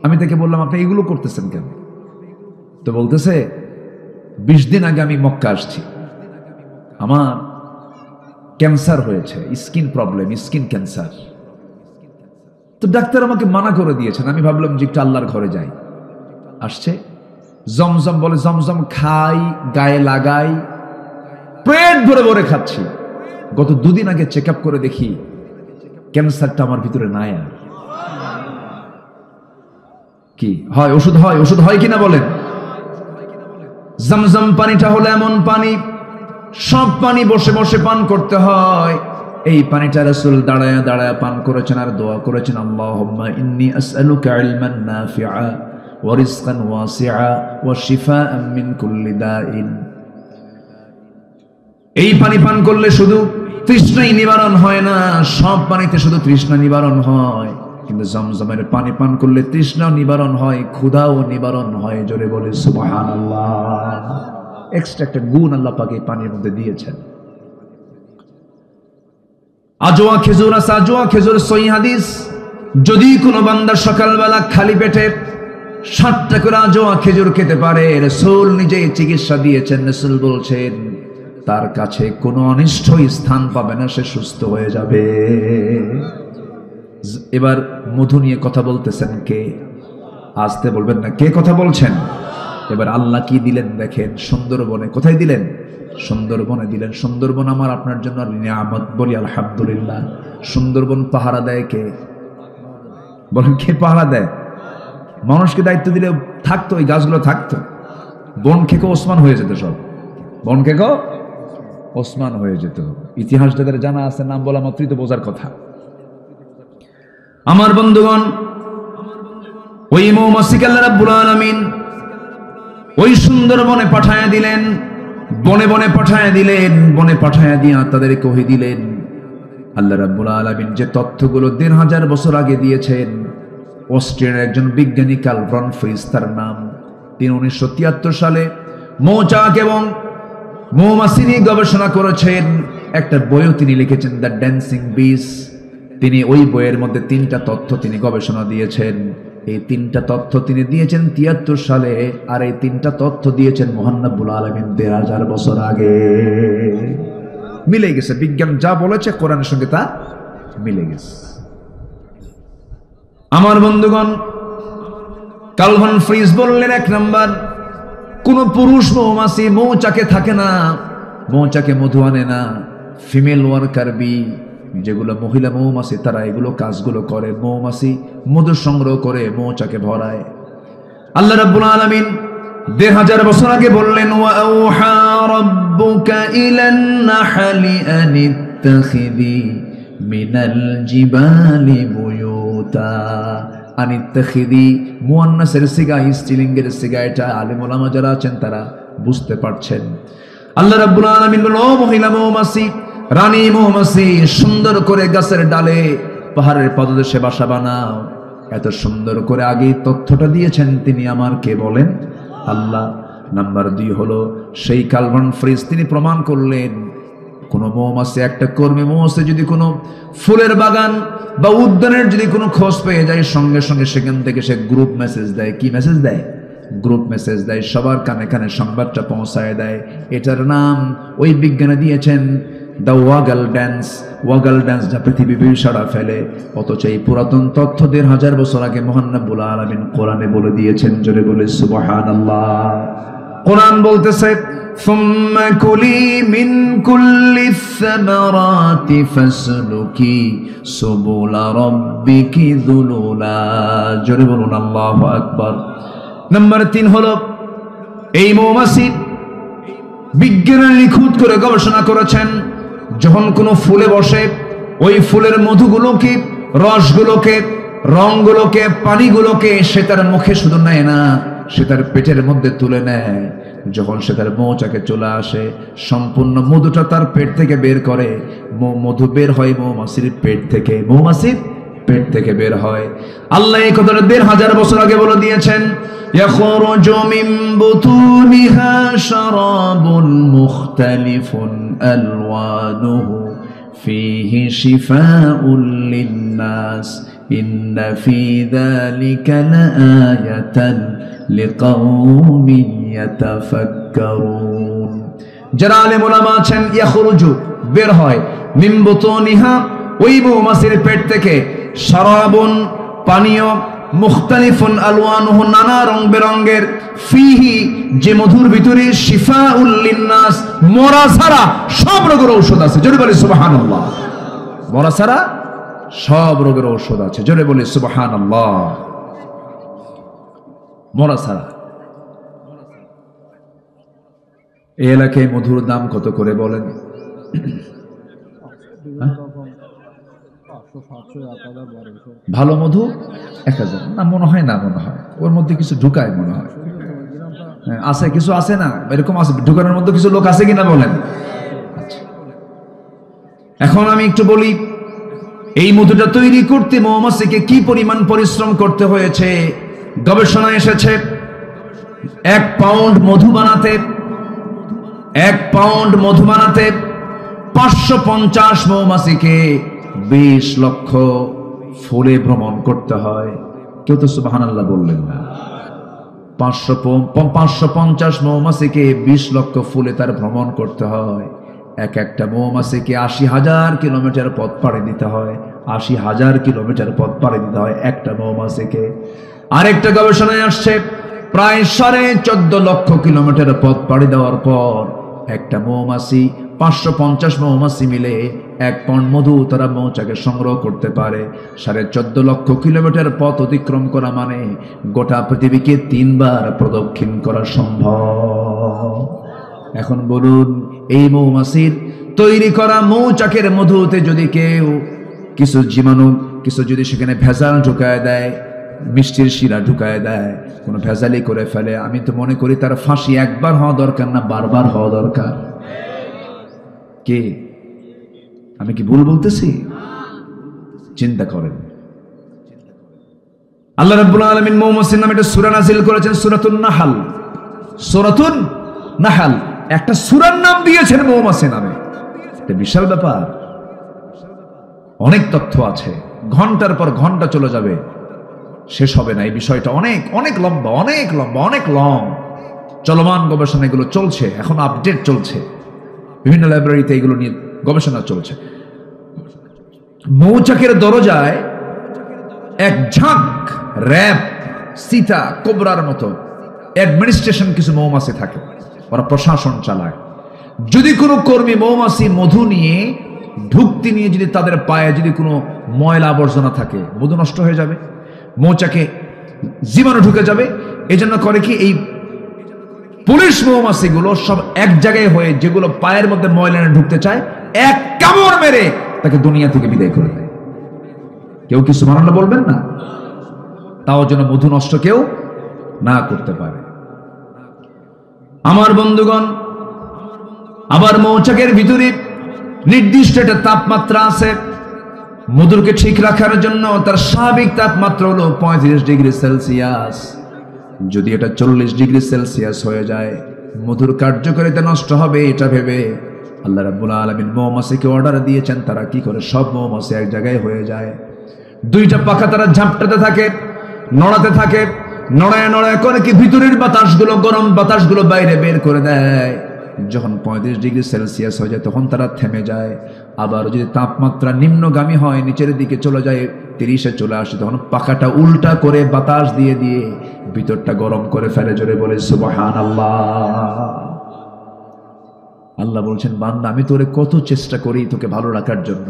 আমি তাকে বললাম, আপনি এগুলো করতেছেন কেন? তো বলতেছে, 20 দিন আগে আমি মক্কা আসছি, আমার ক্যান্সার হয়েছে, স্কিন প্রবলেম, স্কিন ক্যান্সার। তো ডাক্তার আমাকে মানা করে দিয়েছেন। আমি ভাবলাম যে একটু আল্লাহর ঘরে যাই। আসছে জমজম, বলে জমজম খাই, গায়ে লাগাই, পেট ভরে ভরে খাচ্ছি। গত 2 দিন আগে চেক আপ করে দেখি ক্যান্সারটা আমার ভিতরে নাই। আর কি হয়? ওষুধ হয়, ওষুধ হয় কিনা বলেন? জমজম পানিটা হলো এমন পানি, সব পানি বসে বসে পান করতে হয়। এই পানিটা রাসূল দাঁড়ায় দাঁড়ায় পান করেছেন আর দোয়া করেছেন, আল্লাহুম্মা ইন্নী আসআলুকা ইলমান নাফিআ ওয়া রিজকান ওয়াসিআ ওয়া শিফাআন মিন কুল্লি দাইন। এই পানি পান করলে শুধু তৃষ্ণাই নিবারণ হয় না, সব পানিতে শুধু তৃষ্ণা নিবারণ হয়, কিন্তু জমজমের পানি পান করলে তৃষ্ণাও নিবারণ হয়, ক্ষুধাও নিবারণ হয়। জোরে বলে সুবহানাল্লাহ। এক্সট্রা একটা গুণ আল্লাহ পাক এই পানির মধ্যে দিয়েছেন। আজওয়া খেজুর আছে, আজওয়া খেজুর সহিহ হাদিস, যদি কোনো বান্দা সকালবেলা খালি পেটে 7টা করে আজওয়া খেজুর খেতে পারে, রাসূল নিজেই চিকিৎসা দিয়েছেন। রাসূল বলছেন তার কাছে কোনো অনিষ্ট স্থান পাবে না, সে সুস্থ হয়ে যাবে। এবার মধু নিয়ে কথা বলতেছেন কে? আসতে বলবেন না, কে কথা বলছেন? এবার আল্লাহ কি দিলেন দেখেন, সুন্দরবনে। কোথায় দিলেন? সুন্দরবনে দিলেন। সুন্দরবন আমার আপনার জন্য নিয়ামত, বলি আলহামদুলিল্লাহ। সুন্দরবন পাহারা দেয় কে? বলেন কে পাহারা দেয়? মানুষকে দায়িত্ব দিলে থাকতো, এই গাছগুলো থাকতো। বন খেকো ওসমান হয়ে যেত, সব বন খেকো ওসমান হয়ে যেত। ইতিহাস যাদের জানা আছে, নাম বলা মাত্রই তো বোঝার কথা। আমার বন্ধুগণ, ওই মৌমাছিকে আল্লাহ রাব্বুল আলামিন ওই সুন্দরবনে পাঠায়া দিলেন, বনে বনে পাঠায়া দিলেন। বনে পাঠায়া দিয়া তাদের কহি দিলেন আল্লাহ রাব্বুল আলামিন যে তথ্যগুলো ১৫০০ বছর আগে দিয়েছেন। অস্ট্রিয়ার একজন বিজ্ঞানী কার্ল ভন ফ্রিজ তার নাম, তিনি 1973 সালে মৌচাক এবং মৌমাছি নিয়ে গবেষণা করেছেন। একটা বইও তিনি লিখেছেন, দ্য ড্যান্সিং বিস। তিনি ওই বইয়ের মধ্যে 3টা তথ্য তিনি গবেষণা দিয়েছেন। এই 3টা তথ্য তিনি দিয়েছেন 73 সালে, আর এই 3টা তথ্য দিয়েছেন মহান রব্বুল আলামিন ১৫০০ বছর আগে। মিলে গেছে, বিজ্ঞান যা বলেছে কোরআনের সঙ্গে তা মিলে গেছে। আমার বন্ধুগণ, কার্ল ভন ফ্রিজ বললেন, 1 নাম্বার, কোন পুরুষ মৌমাছি মৌচাকে থাকে না, মৌচাকে মধু আনে না। ফিমেল ওয়ার্কার বি, যেগুলো মহিলা মৌমাছি, তারা এগুলো কাজগুলো করে। মৌমাছি মধু সংগ্রহ করে মৌচাকে ভরায়। আল্লাহ রাব্বুল আলামিন ১৫০০ বছর আগে বললেন, ওয়া আওহা রাব্বুকা ইলান নাহলি আনিত্তাখিযি মিনাল জিবালি বুয়ুতা। আনিত্তাখিযি মুয়ান্নাসের সিগা, স্ত্রীলিঙ্গের সিগা। এটা আলেম ওলামা যারা আছেন তারা বুঝতে পারছেন। আল্লাহ রাব্বুল আলামিন বললেন, ও মহিলা মৌমাছি, রানী মৌমাছি, সুন্দর করে গাছের ডালে পাহাড়ের পদদেশে বাসা বানাও। এত সুন্দর করে আগে তথ্যটা দিয়েছেন তিনি, আমার কে বলেন? আল্লাহ। নাম্বার 2 হলো সেই কার্ল ভন ফ্রিজ, তিনি প্রমাণ করলেন কোন মৌমাছি, একটা কর্মী মৌমাছি যদি কোনো ফুলের বাগান বা উদ্যানের যদি কোনো খোঁজ পেয়ে যায়, সঙ্গে সঙ্গে সেখান থেকে সে গ্রুপ মেসেজ দেয়। কি মেসেজ দেয়? গ্রুপ মেসেজ দেয়, সবার কানে কানে সংবাদটা পৌঁছায় দেয়। এটার নাম ওই বিজ্ঞানে দিয়েছেন the wagon dance. Wagon dance যা পৃথিবী সাড়া ফেলে। অথচ এই পুরাতন তথ্য ১৫০০ বছর আগে মহান রব্বুল আলামিন কোরআনে বলে দিয়েছেন। জোরে বলে সুবহানাল্লাহ। কোরআন বলতেছে, সুম্মা কুলি মিন কুল্লি সামারাতি ফাসলুকি সুবুলা রাব্বিকি যুলুলা। জোরে বলুন আল্লাহু আকবার। নাম্বার 3 হলো এই মৌমাছি বিজ্ঞানের নিখুঁত করে গবেষণা করেছেন, যখন কোনো ফুলে বসে ওই ফুলের মধুগুলোকে, রসগুলোকে, রংগুলোকে, পানিগুলোকে সে তার মুখে শুধু নেয় না, সে তার পেটের মধ্যে তুলে নেয়। যখন সে তার মৌচাকে চলে আসে, সম্পূর্ণ মধুটা তার পেট থেকে বের করে। মধু বের হয় মৌমাছির পেট থেকে, মৌমাছির পেট থেকে বের হয়। আল্লাহ এই কথাটা ১৫০০ বছর আগে বলে দিয়েছেন, ইয়াখরুজু মিন বুতুনিহা শারাবুন মুখতালিফুন আলওয়ানুহু ফীহি শিফাউন লিন-নাস ইন্না ফী যালিকা লাআয়াতান লিকাওমিন ইয়াতাফাক্কারুন। যারা আলেম ওলামা আছেন, ইয়াখরুজু বের হয়, মিন বুতুনিহা ওই মৌমাছির পেট থেকে, শারাবুন পানীয়, মুখতালিফুন আলওয়ানুহু নানা রং বেরঙের, ফিহি যে মধুর ভিতরে, শিফাউল লিন্নাস মরা ছাড়া সব রোগের ঔষধ আছে। জোরে বলি সুবহানাল্লাহ। মরা ছাড়া সব রোগের ঔষধ আছে। জোরে বলি সুবহানাল্লাহ। মরা ছাড়া। এই এলাকায় মধুর দাম কত করে বলেন? ভালো মধু 1000 না, মনে হয় না, মনে হয় ওর মধ্যে কিছু ঢুকায়, মনে হয় আছে, কিছু আছে না, এরকম আছে, ঢুকানোর মধ্যে কিছু লোক আছে কিনা বলেন? এখন আমি একটু বলি, এই মধুটা তৈরি করতে মৌমাছিকে কি পরিমাণ পরিশ্রম করতে হয়েছে। গবেষণায় এসেছে 1 পাউন্ড মধু বানাতে 550 মৌমাছিকে 20 লক্ষ ফুলে ভ্রমণ করতে হয়। কেউ তো সুবহানাল্লাহ বললেন না। 550 মৌমাছিকে 20 লক্ষ ফুলে তার ভ্রমণ করতে হয়। একটা মৌমাছিকে 80,000 কিলোমিটার পথ পাড়ি দিতে হয়। 80,000 কিলোমিটার পথ পাড়ি দিতে হয় একটা মৌমাছিকে। আরেকটা গবেষণায় আসছে প্রায় 14.5 লক্ষ কিলোমিটার পথ পাড়ি দেওয়ার পর একটা মৌমাছি 550 মৌমাছি মিলে 1 পাউন্ড মধু তারা মৌচাকে সংগ্রহ করতে পারে। 14.5 লক্ষ কিলোমিটার পথ অতিক্রম করা মানে গোটা পৃথিবীকে 3 বার প্রদক্ষিণ করা সম্ভব। এখন বলুন, এই মৌমাছির তৈরি করা মৌচাকের মধুতে যদি কেউ কিছু জীবাণু, কিছু যদি সেখানে ভেজাল ঢুকায় দেয়, মিষ্টির শিরা ঢুকায় দেয়, কোনো ভেজালি করে ফেলে, আমি তো মনে করি তার ফাঁসি একবার হওয়া দরকার না, বারবার হওয়া দরকার। কে, আমি কি ভুল বলতেছি? চিন্তা করেন। আল্লাহ রাব্বুল আলামিন মৌমাছির নামে একটা সূরা নাযিল করেছেন, সূরাতুন নাহাল। সূরাতুন নাহাল, একটা সূরার নাম দিয়েছেন মৌমাছি নামে। এটা বিশাল ব্যাপার। অনেক তথ্য আছে, ঘন্টার পর ঘন্টা চলে যাবে, শেষ হবে না। এই বিষয়টা অনেক অনেক লম্বা, অনেক লম্বা, অনেক লং। চলমান গবেষণা এগুলো চলছে, এখন আপডেট চলছে, বিভিন্ন লাইব্রেরিতে এগুলো নিয়ে গবেষণা চলছে। মৌচাকের দরজায় এক ঝাঁক র‍্যাব, সীতা, কোবরার মতো অ্যাডমিনিস্ট্রেশন কিছু মৌমাছি থাকে, ওরা প্রশাসন চালায়। যদি কোনো কর্মী মৌমাছি মধু নিয়ে ঢুকতে নিয়ে যদি তাদের পায়ে যদি কোনো ময়লা আবর্জনা থাকে, মধু নষ্ট হয়ে যাবে, মৌচাকে জীবাণু ঢুকে যাবে। এই জন্য করে কি, এই পুলিশ মৌমাছিগুলো সব এক জায়গায় হয়ে যেগুলো পায়ের মধ্যে ময়লা ঢুকতে চায়, এক কামড় মেরে তাকে দুনিয়া থেকে বিদায় করে দেয়। কেউ কি সুবহানাল্লাহ বলবেন না? তাও যেন মধু নষ্ট কেউ না করতে পারে। আমার বন্ধুগণ, আবার মৌচাকের ভিতরে নির্দিষ্ট একটা তাপমাত্রা আছে। মধুকে ঠিক রাখার জন্য তার স্বাভাবিক তাপমাত্রা হলো 35 ডিগ্রি সেলসিয়াস। যদি এটা 40 ডিগ্রি সেলসিয়াস হয়ে যায়, মধুর কার্যকারিতা নষ্ট হবে। এটা ভেবে আল্লাহ রাব্বুল আলামিন মৌমাছিকে অর্ডার দিয়েছেন, তারা কি করে, সব মৌমাছি এক জায়গায় হয়ে যায়। 2টা পাখা তারা ঝাপটাতে থাকে, নড়াতে থাকে, নড়ায় নড়ায় করে কি ভিতরের বাতাসগুলো, গরম বাতাসগুলো বাইরে বের করে দেয়। যখন 35 ডিগ্রি সেলসিয়াস হয়ে যায় তখন তারা থেমে যায়। আবার যদি তাপমাত্রা নিম্নগামী হয়, নিচের দিকে চলে যায়, 30-এ চলে আসে, তখন পাখাটা উল্টা করে বাতাস দিয়ে দিয়ে ভিতরটা গরম করে ফেলে। জোরে বলে সুবহানাল্লাহ। আল্লাহ বলছেন, বান্দা আমি তোরে কত চেষ্টা করি তোকে ভালো রাখার জন্য,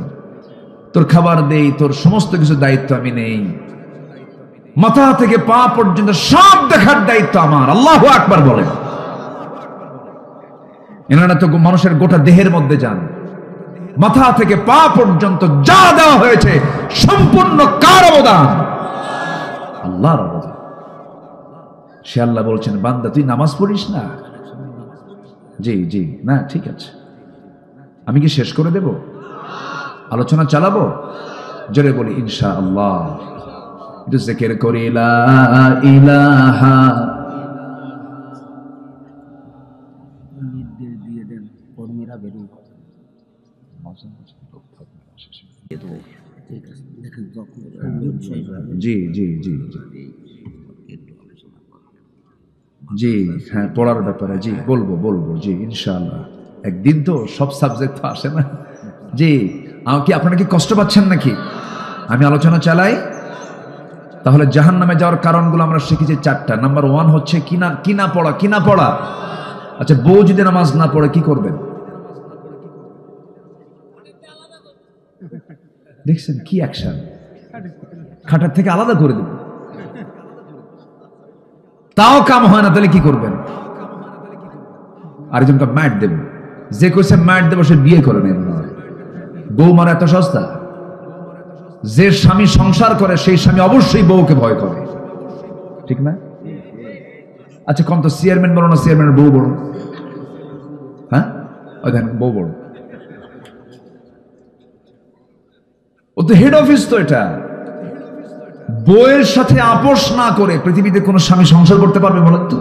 তোর খাবার দেই, তোর সমস্ত কিছু দায়িত্ব আমি নেই, মাথা থেকে পা পর্যন্ত সব দেখার দায়িত্ব আমার। আল্লাহু আকবার বলেন। এনারা তো মানুষের গোটা দেহের মধ্যে যান, মাথা থেকে পা পর্যন্ত যা দেওয়া হয়েছে সম্পূর্ণ কার অবদান? আল্লাহর অবদান। সে আল্লাহ বলছেন, বান্দা তুই নামাজ পড়িস না? জি জি, না ঠিক আছে, আমি কি শেষ করে দেব? আলোচনা চালাবো? জোরে বলি ইনশাআল্লাহ। একটু জিকির করি লা ইলাহা। জি জি জি জি, হ্যাঁ, পড়ার ব্যাপারে জি বলবো বলবো, জি ইনশাআল্লাহ। একদিন তো সব সাবজেক্ট তো আসে না। জি, কি আপনারা কি কষ্ট পাচ্ছেন নাকি আমি আলোচনা চালাই? তাহলে জাহান্নামে যাওয়ার কারণগুলো আমরা শিখেছি 4টা। নাম্বার 1 হচ্ছে কিনা পড়া। আচ্ছা, বউ যদি নামাজ না পড়ে কি করবেন? দেখছেন কি অ্যাকশন, খাটার থেকে আলাদা করে দেব, তাও কাম হয় না, তাহলে কি করবেন? আরেকজনকে ম্যাট দেব, যে কইছে ম্যাট দেব সে বিয়ে করে নেন। বউ মারা এত সস্তা? যে স্বামী সংসার করে সেই স্বামী অবশ্যই বউকে ভয় করে, ঠিক না? আচ্ছা কোন তো চেয়ারম্যান বড় না চেয়ারম্যানের বউ বড়? হ্যাঁ, ওই দেখেন বউ বড়। ও তো হেড অফিস। তো এটা বউয়ের সাথে আপোষ না করে পৃথিবীতে কোন স্বামী সংসার করতে পারবে বলেন তো?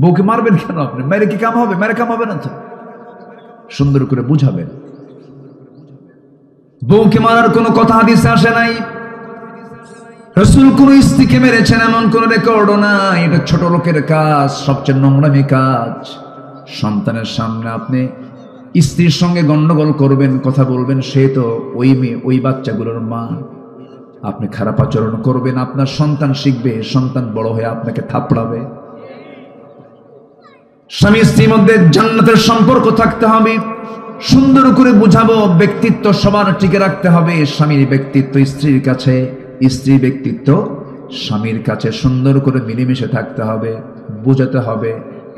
বউকে মারবেন কেন আপনি? মেরে কি কাম হবে? মেরে কাম হবে না তো। সুন্দর করে বুঝাবেন। বউকে মারার কোনো কথা হাদিসে আসে নাই। রাসূল কোন স্ত্রীকে মেরেছেন এমন কোন রেকর্ডও নাই। এটা ছোট লোকের কাজ, সবচেয়ে নোংরামি কাজ। সন্তানের সামনে আপনি স্ত্রীর সঙ্গে গন্ডগোল করবেন, কথা বলবেন, সে তো ওই মেয়ে, ওই বাচ্চাগুলোর মা। আপনি খারাপ আচরণ করবেন, আপনার সন্তান শিখবে, সন্তান বড় হয়ে আপনাকে থাপড়াবে। স্বামী স্ত্রীর মধ্যে জান্নাতের সম্পর্ক থাকতে হবে। সুন্দর করে বুঝাবো। ব্যক্তিত্ব সবার টিকে রাখতে হবে। স্বামীর ব্যক্তিত্ব স্ত্রীর কাছে, স্ত্রীর ব্যক্তিত্ব স্বামীর কাছে। সুন্দর করে মিলেমিশে থাকতে হবে, বুঝাতে হবে।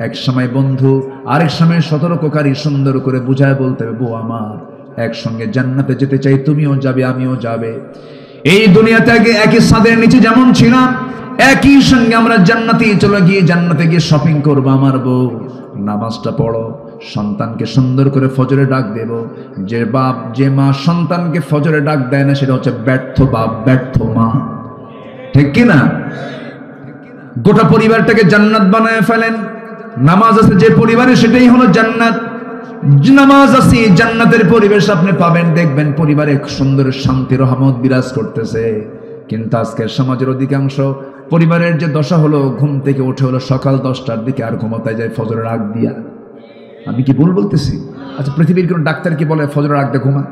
এক সময় বন্ধু, আরেক সময় সতর্ককারী। সুন্দর করে বুঝায় বলতে হবে, বউ আমার, একসঙ্গে জান্নাতে যেতে চাই, তুমিও যাবে, আমিও যাবে। এই দুনিয়াতে আগে একই ছাদের নিচে যেমন ছিলাম, একই সঙ্গে আমরা জান্নাতে চলে গিয়ে জান্নাতে গিয়ে শপিং করবো। আমার বউ, নামাজটা পড়ো, সন্তানকে সুন্দর করে ফজরে ডাক দেব। যে বাপ, যে মা সন্তানকে ফজরে ডাক দেয় না, সেটা হচ্ছে ব্যর্থ বাপ, ব্যর্থ মা। ঠিক কিনা? গোটা পরিবারটাকে জান্নাত বানায় ফেলেন। নামাজ আছে যে পরিবারে, সেটাই হলো জান্নাত। নামাজ আছে, জান্নাতের পরিবেশ আপনি পাবেন। দেখবেন পরিবারে সুন্দর শান্তি, রহমত বিরাজ করতেছে। কিন্তু আজকের সমাজের অধিকাংশ পরিবারের যে দশা হলো, ঘুম থেকে উঠে হলো সকাল 10টার দিকে, আর ঘুমাতে যায় ফজরের আগ দিয়া। আমি কি ভুল বলতেছি? আচ্ছা, পৃথিবীর কোন ডাক্তার কি বলে ফজরের আগ দিয়ে ঘুমা?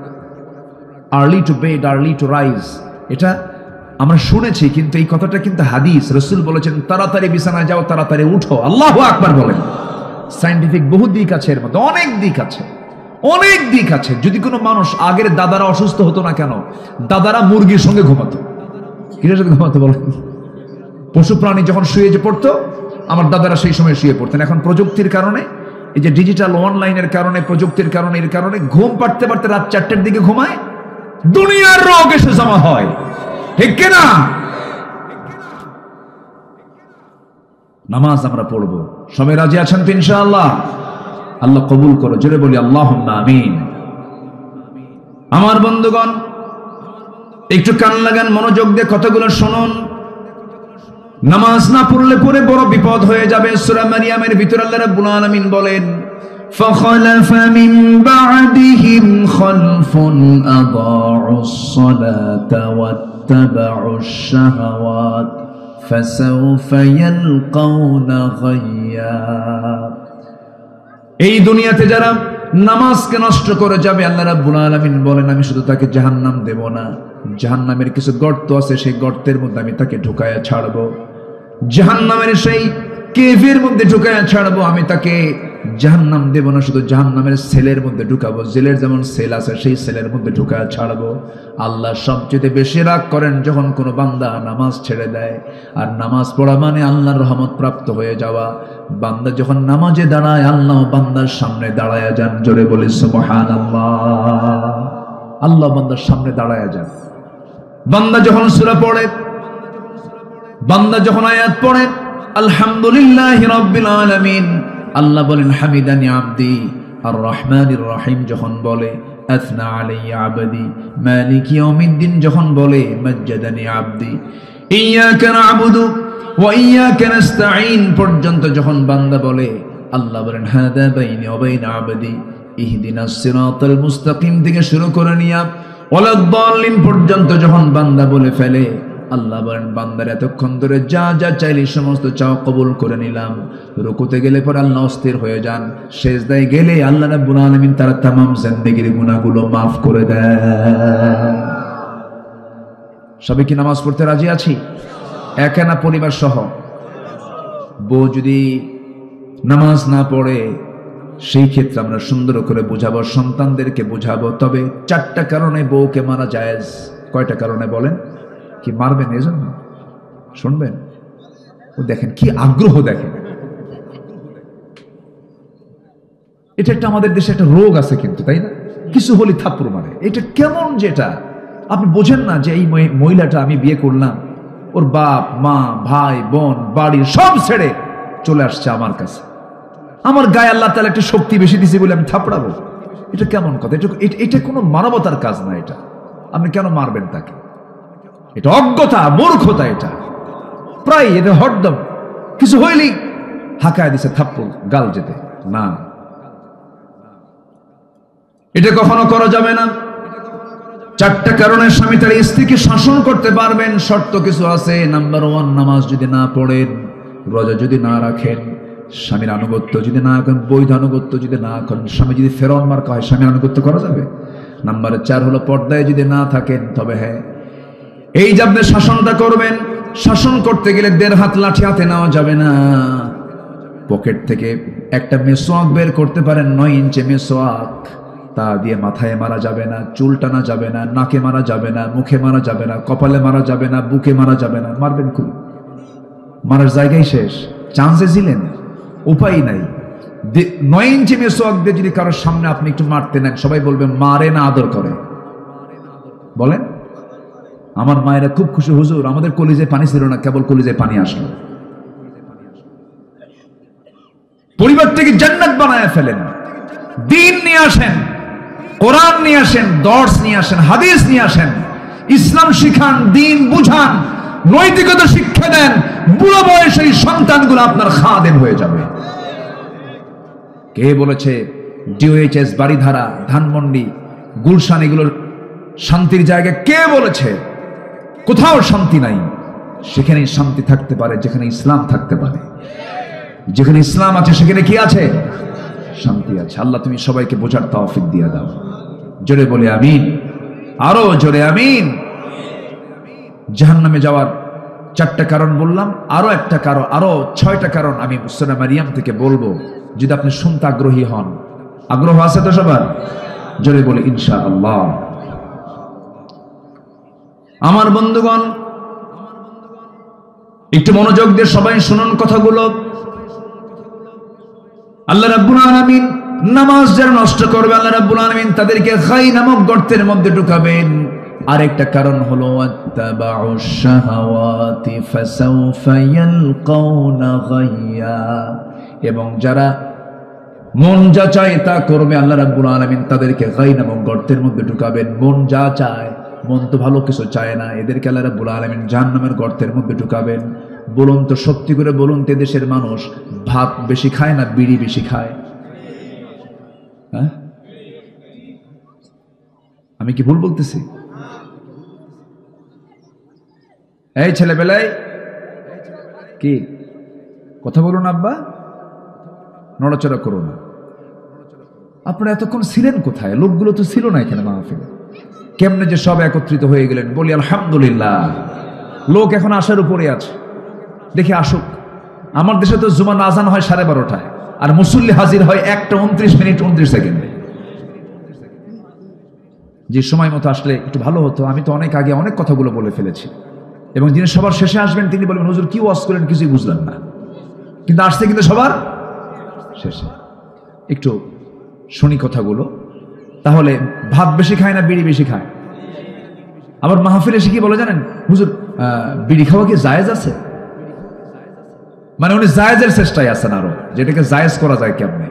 Early to bed, early to rise. এটা আমরা শুনেছি, কিন্তু এই কথাটা কিন্তু হাদিস। রাসূল বলেছেন, তাড়াতাড়ি বিছানায় যাও, তাড়াতাড়ি উঠো। আল্লাহু আকবার বলেন। সায়েন্টিফিক বহু দিক আছে এর মধ্যে, অনেক দিক আছে, অনেক দিক আছে। যদি কোনো মানুষ, আগের দাদারা অসুস্থ হতো না কেন? দাদারা মুরগির সঙ্গে ঘুমাতো। কিসের সাথে ঘুমাতো বলেন? পশু প্রাণী যখন শুয়ে যে পড়তো, আমার দাদারা সেই সময় শুয়ে পড়তেন। এখন প্রযুক্তির কারণে, এই যে ডিজিটাল অনলাইনের কারণে, প্রযুক্তির কারণে, এর কারণে ঘুম পাড়তে পারতে রাত 4টের দিকে ঘুমায়। দুনিয়ার রোগ এসে জমা হয়। ঠিক কিনা? নামাজ আমরা পড়বো। সবাই রাজি আছেন তো ইনশাআল্লাহ? আল্লাহ কবুল করো। জোরে বলি আল্লাহুম্মা আমিন। আমার বন্ধুগণ, একটু কান লাগান, মনোযোগ দিয়ে কথাগুলো শুনুন। নামাজ না পড়লে পরে বড় বিপদ হয়ে যাবে। সূরা মারিয়ামের ভিতর আল্লাহ রাব্বুল আলামিন বলেন, فَخَلَفَ مِن بَعْدِهِمْ خَلْفٌ أَضَاعُوا الصَّلَاةَ وَاتَّبَعُوا الشَّهَوَاتِ فَسَوْفَ يَلْقَوْنَ غَيًّا। এই দুনিয়াতে যারা নামাজকে নষ্ট করে যাবে, আল্লাহ রাব্বুল আলামিন বলেন, আমি শুধু তাকে জাহান্নাম দেব না, জাহান্নামের কিছু গর্ত আছে, সেই গর্তের মধ্যে আমি তাকে ঢুকায়া ছাড়বো। জাহান্নামের সেই কেভের মধ্যে ঢুকায়া ছাড়বো। আমি তাকে জাহান্নাম দেব না, শুধু জাহান্নামের সেলের মধ্যে ঢুকাবো। জেলের যেমন সেল আছে, সেই সেলের মধ্যে ঢুকায়া ছাড়বো। আল্লাহ সবচেয়ে বেশি রাগ করেন যখন কোনো বান্দা নামাজ ছেড়ে দেয়। আর নামাজ পড়া মানে আল্লাহর রহমত প্রাপ্ত হয়ে যাওয়া। বান্দা যখন নামাজে দাঁড়ায়, আল্লাহ বান্দার সামনে দাঁড়ায়া যান। জোরে বলি সুবহানাল্লাহ। আল্লাহ বান্দার সামনে দাঁড়ায়া যান। বান্দা যখন সূরা পড়ে, বান্দা যখন আয়াত পড়ে, আলহামদুলিল্লাহি রাব্বিল আলামিন, আল্লাহ বলেন হামিদানি আবদি। আর রহমানির রহিম যখন বলে, আথনা আলাইয়া আবদি। মালিক ইয়াউমিদ্দিন যখন বলে, মাজ্জাদানি আবদি। ইয়্যাকা না'বুদু ওয়া ইয়্যাকা নাস্তাঈন পর্যন্ত যখন বান্দা বলে, আল্লাহ বলেন হাদা বাইনি ওয়া বাইনা আবদি। ইহদিনাস সিরাতাল মুস্তাকিম থেকে শুরু করে নিয়া ওয়ালাদ-দাল্লিন পর্যন্ত যখন বান্দা বলে ফেলে, আল্লাহ বলেন বান্দার এতক্ষণ ধরে যা যা চাইলে সমস্ত চাও কবুল করে নিলাম। রুকুতে গেলে পরে আল্লাহ অস্থির হয়ে যান। সেজদায় গেলে আল্লাহ রাব্বুল আলামিন তার तमाम জিন্দেগির গুনাহগুলো maaf করে দেন। সবাই কি নামাজ পড়তে রাজি আছি? একা না পরিবার সহ? বউ যদি নামাজ না পড়ে, সেই ক্ষেত্রে আমরা সুন্দর করে বুঝাবো, সন্তানদেরকে বুঝাবো। তবে 4টা কারণে বউকে মারা জায়েজ। কয়টা কারণে বলেন? কি মারবেন এজন্য? শুনবেন? ও দেখেন কি আগ্রহ, দেখেন। এটা একটা আমাদের দেশে একটা রোগ আছে কিন্তু, তাই না? কিছু হলি থাপ্পড় মারে। এটা কেমন, যেটা আপনি বোঝেন না যে এই মহিলাটা আমি বিয়ে করলাম, ওর বাপ মা ভাই বোন বাড়ির সব ছেড়ে চলে আসছে আমার কাছে। আমার গায়ে আল্লাহ তাআলা একটা শক্তি বেশি দিয়েছে বলে আমি থাপড়াবো? এটা কেমন কথা? এটা কোনো মানবতার কাজ না। এটা আপনি কেন মারবেন তাকে? এটা অজ্ঞতা, মূর্খতা। এটা প্রায় এটা হরদম কিছু হইলেই হাঁকায় দিছে থাপ্পড় গাল যেতে না, এটা কখনো করা যাবে না। 4টা কারণে স্বামী তার স্ত্রীকে শাসন করতে পারবেন। শর্ত কিছু আছে। নাম্বার 1, নামাজ যদি না পড়েন, রোজা যদি না রাখেন, স্বামীর আনুগত্য যদি না করেন, বৈধ আনুগত্য যদি না করেন, স্বামী যদি ফেরাউন মার্কা হয়, স্বামীর আনুগত্য করা যাবে? নাম্বার 4 হলো পর্দায় যদি না থাকেন, তবে হ্যাঁ এই যে আপনি শাসনটা করবেন, শাসন করতে গেলে 1.5 হাত লাঠি হাতে নেওয়া যাবে না। পকেট থেকে একটা মেসোয়াক বের করতে পারেন, 9 ইঞ্চি মেসোয়াক, তা দিয়ে মাথায় মারা যাবে না, চুল টানা যাবে না, নাকে মারা যাবে না, মুখে মারা যাবে না, কপালে মারা যাবে না, বুকে মারা যাবে না। মারবেন খুব, মারার জায়গায় শেষ, চান্সে ছিলেন, উপায় নাই। 9 ইঞ্চি মেসোয়াক দিয়ে যদি কারোর সামনে আপনি একটু মারতে নেন, সবাই বলবে মারে না আদর করে। বলেন, আমার মায়েরা খুব খুশি, হুজুর আমাদের কলিজায় পানি ছিল না, কেবল কলিজায় পানি আসলো। পরিবার থেকে জান্নাত বানায় ফেলেন। দিন নিয়ে আসেন, কোরআন নিয়ে আসেন, দর্স নিয়ে আসেন, হাদিস নিয়ে আসেন, ইসলাম শিখান, দিন বুঝান, নৈতিকতা শিক্ষা দেন। বুড়ো বয়সে এই সন্তানগুলো আপনার খাদেম হয়ে যাবে। কে বলেছে ডিওএইচএস, বাড়িধারা, ধানমন্ডি, গুলশান এগুলোর শান্তির জায়গা? কে বলেছে? কোথাও শান্তি নাই। সেখানেই শান্তি থাকতে পারে যেখানে ইসলাম থাকতে পারে। যেখানে ইসলাম আছে সেখানে কি আছে? শান্তি আছে। আল্লাহ তুমি সবাইকে বোঝার তৌফিক দিয়ে দাও। জোরে বলে আমিন, আরো জোরে আমিন। জাহান্নামে যাওয়ার 4টা কারণ বললাম, আরো একটা কারণ, আরো 6টা কারণ আমি সূরা মারিয়াম থেকে বলবো, যদি আপনি শুনতে আগ্রহী হন। আগ্রহ আছে তো সবার? জোরে বলে ইনশাআল্লাহ। আমার বন্ধুগণ, একটু মনোযোগ দিয়ে সবাই শুনুন কথাগুলো। আল্লাহ রাব্বুল আলামিন নামাজ যারা নষ্ট করবে, আল্লাহ রাব্বুল আলামিন তাদেরকে খাই নামক গর্তের মধ্যে ঢুকাবেন। আরেকটা কারণ হলো আত্তাবাউশ শাহাওয়াতি ফাসাউফা ইয়ালকাউনা গাইয়া, এবং যারা মন যা চায় তা করবে, আল্লাহ রাব্বুল আলামিন তাদেরকে খাই নামক গর্তের মধ্যে ঢুকাবেন। মন যা চায়, মন তো ভালো কিছু চায় না, এদেরকে আল্লাহ রাব্বুল আলামিন জাহান্নামের গর্তের মধ্যে ঢুকাবেন। বলুন তো, সত্যি করে বলুন তো, দেশের মানুষ ভাত বেশি খায় না বিড়ি বেশি খায়? হ্যাঁ, আমি কি ভুল বলতেছি? এই ছেলেবেলায় কি কথা বলুন আব্বা, নড়াচড়া করো না। আপনারা এতক্ষণ ছিলেন কোথায়? লোকগুলো তো ছিল না এখানে মাহফিলে। কেমনে যে সব একত্রিত হয়ে গেলেন, বলি আলহামদুলিল্লাহ। লোক এখন আসার উপরে আছে, দেখি আসুক। আমার দেশে তো জুমা আজান হয় 12:30টায়, আর মুসল্লি হাজির হয় 1:29:29। যে সময় মতো আসলে একটু ভালো হতো। আমি তো অনেক আগে অনেক কথাগুলো বলে ফেলেছি, এবং যিনি সবার শেষে আসবেন তিনি বলবেন, হুজুর কি ওয়াজ করেন কিছুই বুঝলাম না, কিন্তু আসছে কিন্তু সবার শেষে। একটু শুনি কথাগুলো। তাহলে ভাত বেশি খায় না বিড়ি বেশি খায়? আবার মাহফিলে এসে কি বলে জানেন, হুজুর বিড়ি খাওয়া কি জায়েজ আছে? মানে উনি জায়েজের চেষ্টায় আছেন আরো, যেটাকে জায়েজ করা যায় কেমনে।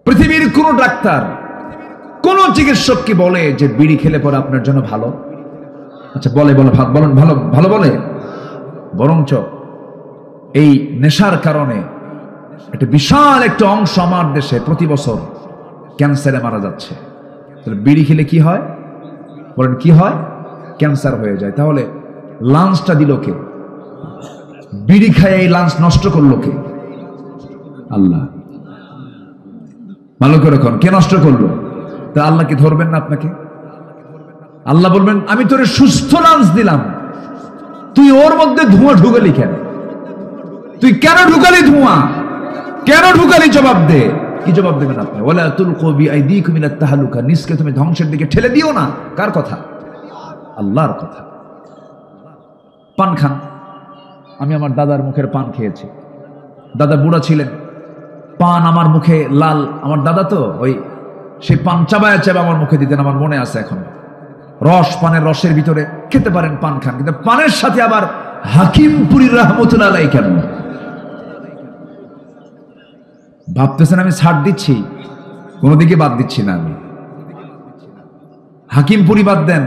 পৃথিবীর কোন ডাক্তার, কোন চিকিৎসক কি বলে যে বিড়ি খেলে পরে আপনার জন্য ভালো? আচ্ছা বলে, বলে বলুন, ভালো ভালো বলে? বরঞ্চ এই নেশার কারণে একটা বিশাল একটা অংশ আমার দেশে প্রতি বছর ক্যান্সারে মারা যাচ্ছে। তাহলে বিড়ি খেলে কি হয় বলেন? কি হয়? ক্যান্সার হয়ে যায়। তাহলে লাঞ্চটা দিল কে? বিড়ি খায় এই লাঞ্চ নষ্ট করলো কে? আল্লাহ। ভালো করে কোন কে নষ্ট করলো? তা আল্লাহ কি ধরবেন না আপনাকে? আল্লাহ বলবেন, আমি তোরে সুস্থ লাঞ্চ দিলাম, তুই ওর মধ্যে ধোঁয়া ঢুকালি কেন? তুই কেন ঢুকালি ধোঁয়া? কেন ঢুকালি? জবাব দে। কি জবাব দেবেন আপনি? ওয়ালা তুলকু বিআইদিকুম ইলা তাহলুকা, নিজকে তুমি ধ্বংসের দিকে ঠেলে দিও না। কার কথা? আল্লাহর কথা। পান খান। আমি আমার দাদার মুখের পান খেয়েছি। দাদা বুড়া ছিলেন, পান আমার মুখে লাল। আমার দাদা তো ওই সেই পান চাবায় চাবা আমার মুখে দিতেন, আমার মনে আছে এখন। রস, পানের রসের ভিতরে খেতে পারেন, পান খান, কিন্তু পানের সাথে আবার হাকিমপুরীর রাহমাতুল্লাহ আলাইহি কেন? ভাবতেছেন আমি ছাড় দিচ্ছি? কোনো দিকে বাদ দিচ্ছি না আমি। হাকিমপুরি বাদ দেন,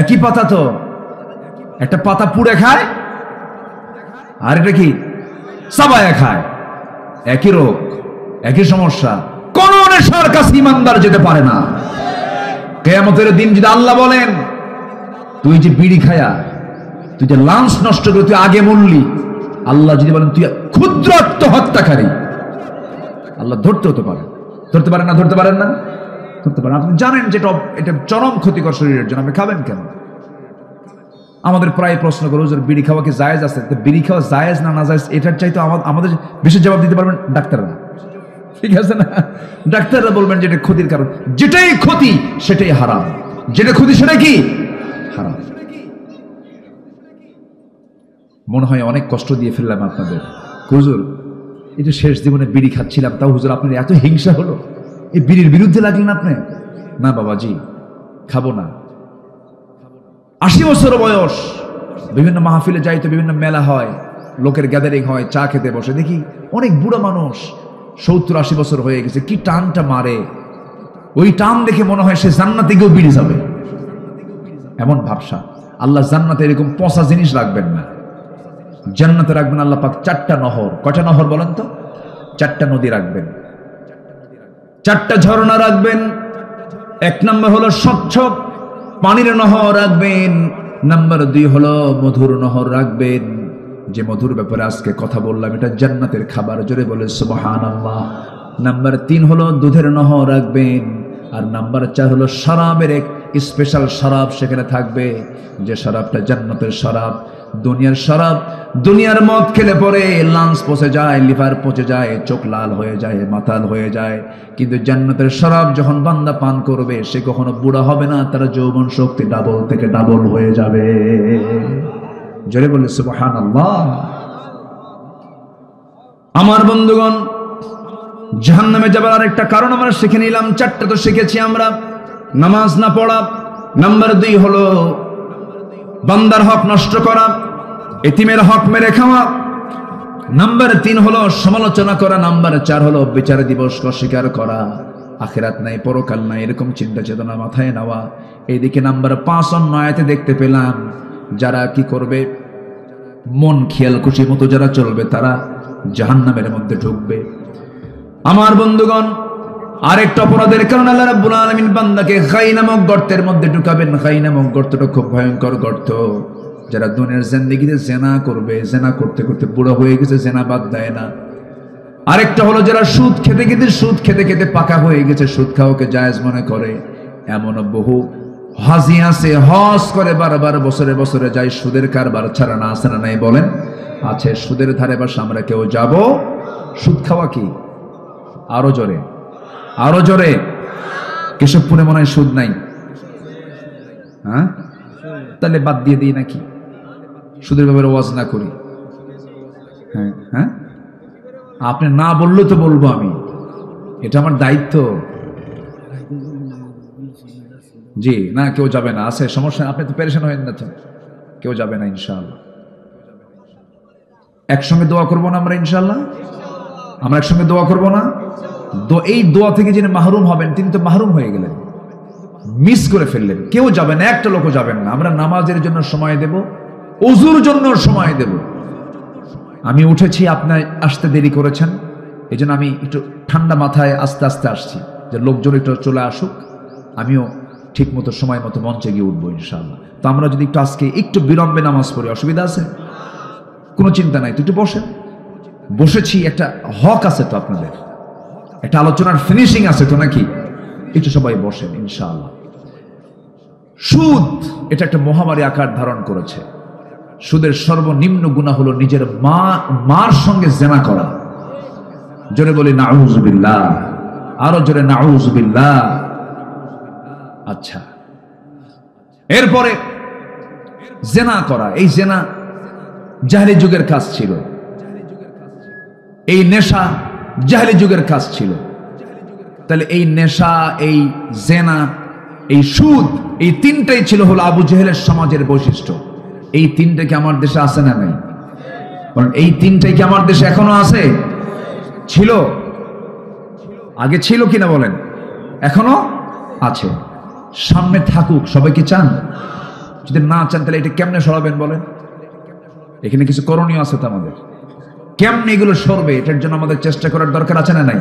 একই পাতা তো, একটা পাতা পুড়ে খায় আর এটা কি চাবায়া খায়, একই রোগ, একই সমস্যা। কোন নেশার কাছে ইমানদার যেতে পারে না। কিয়ামতের দিন যদি আল্লাহ বলেন, তুই যে বিড়ি খায়া, তুই যে লাঞ্চ নষ্ট করে তুই আগে মরলি, আল্লাহ যদি বলেন তুই ক্ষুদ্র আত্মহত্যাকারী, আল্লাহ ধরতে হতে পারে, ধরতে পারেন না? ধরতে পারেন না? ধরতে পারেন। আপনি জানেন যে এটা চরম ক্ষতিকর শরীরের জন্য, আপনি খাবেন কেন? আমাদের প্রায় প্রশ্ন করো যে বিড়ি খাওয়া কি জায়েজ আছে? বিড়ি খাওয়া জায়েজ না না জায়েজ এটার চাইতে আমাদের বেশি জবাব দিতে পারবেন ডাক্তাররা, ঠিক আছে না? ডাক্তাররা বলবেন যে এটা ক্ষতির কারণ, যেটাই ক্ষতি সেটাই হারাম, যেটা ক্ষতি সেটা কি হারাম। মনে হয় অনেক কষ্ট দিয়ে ফেললাম আপনাদের। হুজুর এটা শেষ জীবনে বিড়ি খাচ্ছিলাম, তাও হুজুর আপনার এত হিংসা হলো, এই বিড়ির বিরুদ্ধে লাগলেন আপনি? না বাবাজি, খাবো না। 80 বছর বয়স, বিভিন্ন মাহফিলে যাই তো বিভিন্ন মেলা হয়, লোকের গ্যাদারিং হয়, চা খেতে বসে, দেখি অনেক বুড়ো মানুষ 70-80 বছর হয়ে গেছে, কি টানটা মারে, ওই টান দেখে মনে হয় সে জান্নাতে গিয়েও বিড়ি যাবে, এমন ভাবসা। আল্লাহ জান্নাতে এরকম পচা জিনিস রাখবেন না, জান্নাতে রাখবেন আল্লাহ পাক 4টা নহর। কয়টা নহর বলেন তো? 4টা নদী রাখবেন, 4টা ঝর্ণা রাখবেন। 1 নম্বর হলো স্বচ্ছ পানির নহর রাখবেন, নাম্বার 2 হলো মধুর নহর রাখবেন। যে মধুর ব্যাপারে আজকে কথা বললাম, এটা জান্নাতের খাবার, জোরে বলে সুবহানাল্লাহ। নাম্বার 3 হলো দুধের নহর রাখবেন, আর নাম্বার 4 হলো শরাবের এক স্পেশাল শরাব সেখানে থাকবে, যে শরাবটা জান্নাতের শরাব। দুনিয়ার শরাব, দুনিয়ার মদ খেলে পরে লাঞ্চ পচে যায়, লিভার পচে যায়, চোখ লাল হয়ে যায়, মাতাল হয়ে যায়, কিন্তু জান্নাতের শরাব যখন বান্দা পান করবে সে কখনো বুড়া হবে না, তার যৌবন শক্তি ডাবল থেকে ডাবল হয়ে যাবে। জোরে বলে সুবহানাল্লাহ। আমার বন্ধুগণ, জাহান্নামে যাবার আরেকটা কারণ আমরা শিখে নিলাম। 4টা তো শিখেছি আমরা। নামাজ না পড়া, নাম্বার 2 হলো বান্দার হক নষ্ট করা, এতিমের হক মেরে খাওয়া, নাম্বার 3 হলো সমালোচনা করা, নাম্বার 4 হলো বিচার দিবসকে অস্বীকার করা, আখিরাত নাই, পরকাল নাই, এরকম চিন্তা চেতনা মাথায় নেওয়া। এইদিকে নাম্বার 5 অন্য আয়াতে দেখতে পেলাম, যারা কি করবে, মন খেয়াল খুশি মতো যারা চলবে তারা জাহান্নামের মধ্যে ঢুকবে। আমার বন্ধুগণ, আরেকটা অপরাধের কারণে আল্লাহ রাব্বুল আলামিন বান্দাকে খাই নামক গর্তের মধ্যে ঢুকাবেন। খাই নামক গর্তটা খুব ভয়ঙ্কর গর্ত। যারা দুনিয়ার জিন্দেগিতে জেনা করবে, জেনা করতে করতে বুড়ো হয়ে গেছে, জেনা বাদ দেয় না। আরেকটা হলো যারা সুদ খেতে খেতে পাকা হয়ে গেছে, সুদ খাওয়াকে জায়েজ মনে করে। এমন বহু হাজি আছে, হজ করে বারবার বছরে বছরে যায়, সুদের কারবার ছাড়া না আছে না নাই বলেন? আছে। সুদের ধারে পাশে আমরা কেউ যাব? সুদ খাওয়া কি? আরো জোরে, আরো জোরে। কেশবপুরে মনে হয় সুদ নাই, হ্যাঁ? তাহলে বাদ দিয়ে দিই নাকি? সুদের ব্যাপারে ওয়াজ না করি? হ্যাঁ হ্যাঁ, আপনি না বললে তো বলবো আমি, এটা আমার দায়িত্ব। জি না, কেউ যাবে না, আছে সমস্যা, আপনি তো পেরেশান হয়ে না, তো কেউ যাবে না ইনশাআল্লাহ। একসঙ্গে দোয়া করবো না আমরা ইনশাআল্লাহ? আমরা একসঙ্গে দোয়া করবো না? এই দোয়া থেকে যিনি মাহরুম হবেন তিনি তো মাহরুম হয়ে গেলেন, মিস করে ফেললেন। কেউ যাবে না, একটা লোকও যাবেন না। আমরা নামাজের জন্য সময় দেব, ওযুর জন্য সময় দেব। আমি উঠেছি, আপনি আসতে দেরি করেছেন, এই জন্য আমি একটু ঠান্ডা মাথায় আস্তে আস্তে আসছি, যে লোকজন একটু চলে আসুক, আমিও ঠিক মতো সময় মতো মঞ্চে গিয়ে উঠবো ইনশাআল্লাহ। তো আমরা যদি একটু আজকে একটু বিলম্বে নামাজ পড়ি, অসুবিধা আছে? কোনো চিন্তা নাই, তো একটু বসেন। বসেছি, একটা হক আছে তো আপনাদের, একটা আলোচনার ফিনিশিং আছে তো নাকি? একটু সবাই বসেন ইনশাআল্লাহ। সুদ এটা একটা মহামারী আকার ধারণ করেছে। সুদের সর্বনিম্ন গুনাহ হলো নিজের মার সঙ্গে জেনা করা। জোরে বলি নাউযুবিল্লাহ, আরো জোরে নাউযুবিল্লাহ। আচ্ছা, এরপরে জেনা করা, এই জেনা জাহেলি যুগের কাজ ছিল, এই নেশা জাহেলি যুগের কাজ ছিল। তাহলে এই নেশা, এই জেনা, এই সুদ, এই তিনটাই ছিল হলো আবু জেহেলের সমাজের বৈশিষ্ট্য। এই তিনটা কি আমার দেশে আছে না নাই? এই তিনটাই কি আমার দেশে এখনো আছে? ছিল। আগে ছিল কিনা বলেন, এখনো আছে, সামনে থাকুক। সবাই কি চান? যদি না চান তাহলে এটা কেমনে সরাবেন বলেন? এখানে কিছু করণীয় আছে তো আমাদের, কেমনে এগুলো সরবে এটার জন্য আমাদের চেষ্টা করার দরকার আছে না নাই?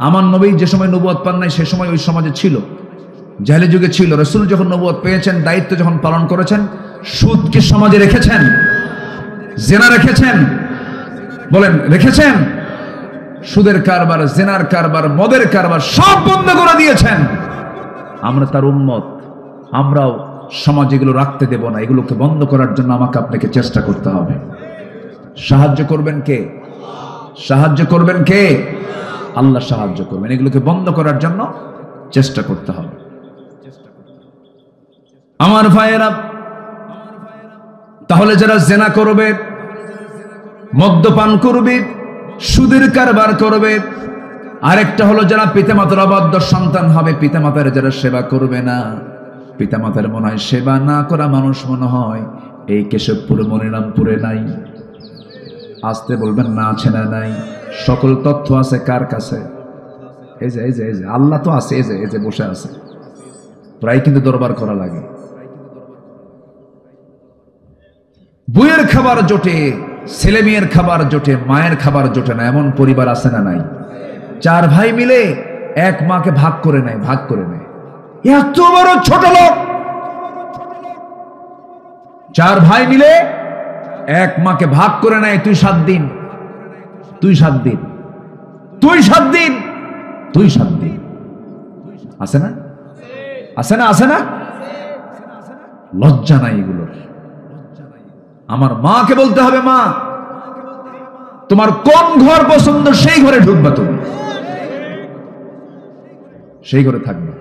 আমার নবী যে সময় নবুয়ত পান নাই সে সময় ওই সমাজে ছিল, জাহেলি যুগে ছিল। রাসূল যখন নবুয়ত পেয়েছেন, দায়িত্ব যখন পালন করেছেন, সুদকে সমাজে রেখেছেন, জেনা রেখেছেন, বলেন রেখেছেন? সুদের কারবার, জেনার কারবার, মদের কারবার সব বন্ধ করে দিয়েছেন। আমরা তার উম্মত, আমরাও সমাজ এগুলো রাখতে দেব না। এগুলোকে বন্ধ করার জন্য আমাকে আপনাকে চেষ্টা করতে হবে। সাহায্য করবেন কে? সাহায্য করবেন কে? আল্লাহ সাহায্য করবেন। এগুলোকে বন্ধ করার জন্য চেষ্টা করতে হবে। আমার ভাইয়েরা, তাহলে যারা জেনা করবে, মদ্যপান করবে, সুদের কারবার করবে, আরেকটা হলো যারা পিতামাতার অবাধ্য সন্তান হবে, পিতামাতার যারা সেবা করবে না, পিতামাতার মনে হয় সেবা না করা মানুষ মনে হয় এই কেশবপুর মনিরামপুরে নাই। আসতে বলবেন না, আছে না নাই? সকল তথ্য আছে কার কাছে? এই যে এই যে এই যে আল্লাহ তো আছে, এই যে এই যে বসে আছে। প্রায় কিন্তু দরবার করা লাগে। বইয়ের খাবার জোটে, ছেলে মেয়ের খাবার জোটে, মায়ের খাবার জোটে না, এমন পরিবার আছে না নাই? 4 ভাই মিলে এক মাকে ভাগ করে নেয়, ভাগ করে নেয়। এত বড় ছোট লোক, 4 ভাই মিলে এক মাকে ভাগ করে নেয়। তুই 7 দিন, তুই 7 দিন, তুই 7 দিন, তুই 7 দিন। আছে না? আছে না? আছে না? লজ্জা নাই এগুলোর? আমার মাকে বলতে হবে, মা তোমার কোন ঘর পছন্দ সেই ঘরে ঢুকবা, তুমি সেই ঘরে থাকবে।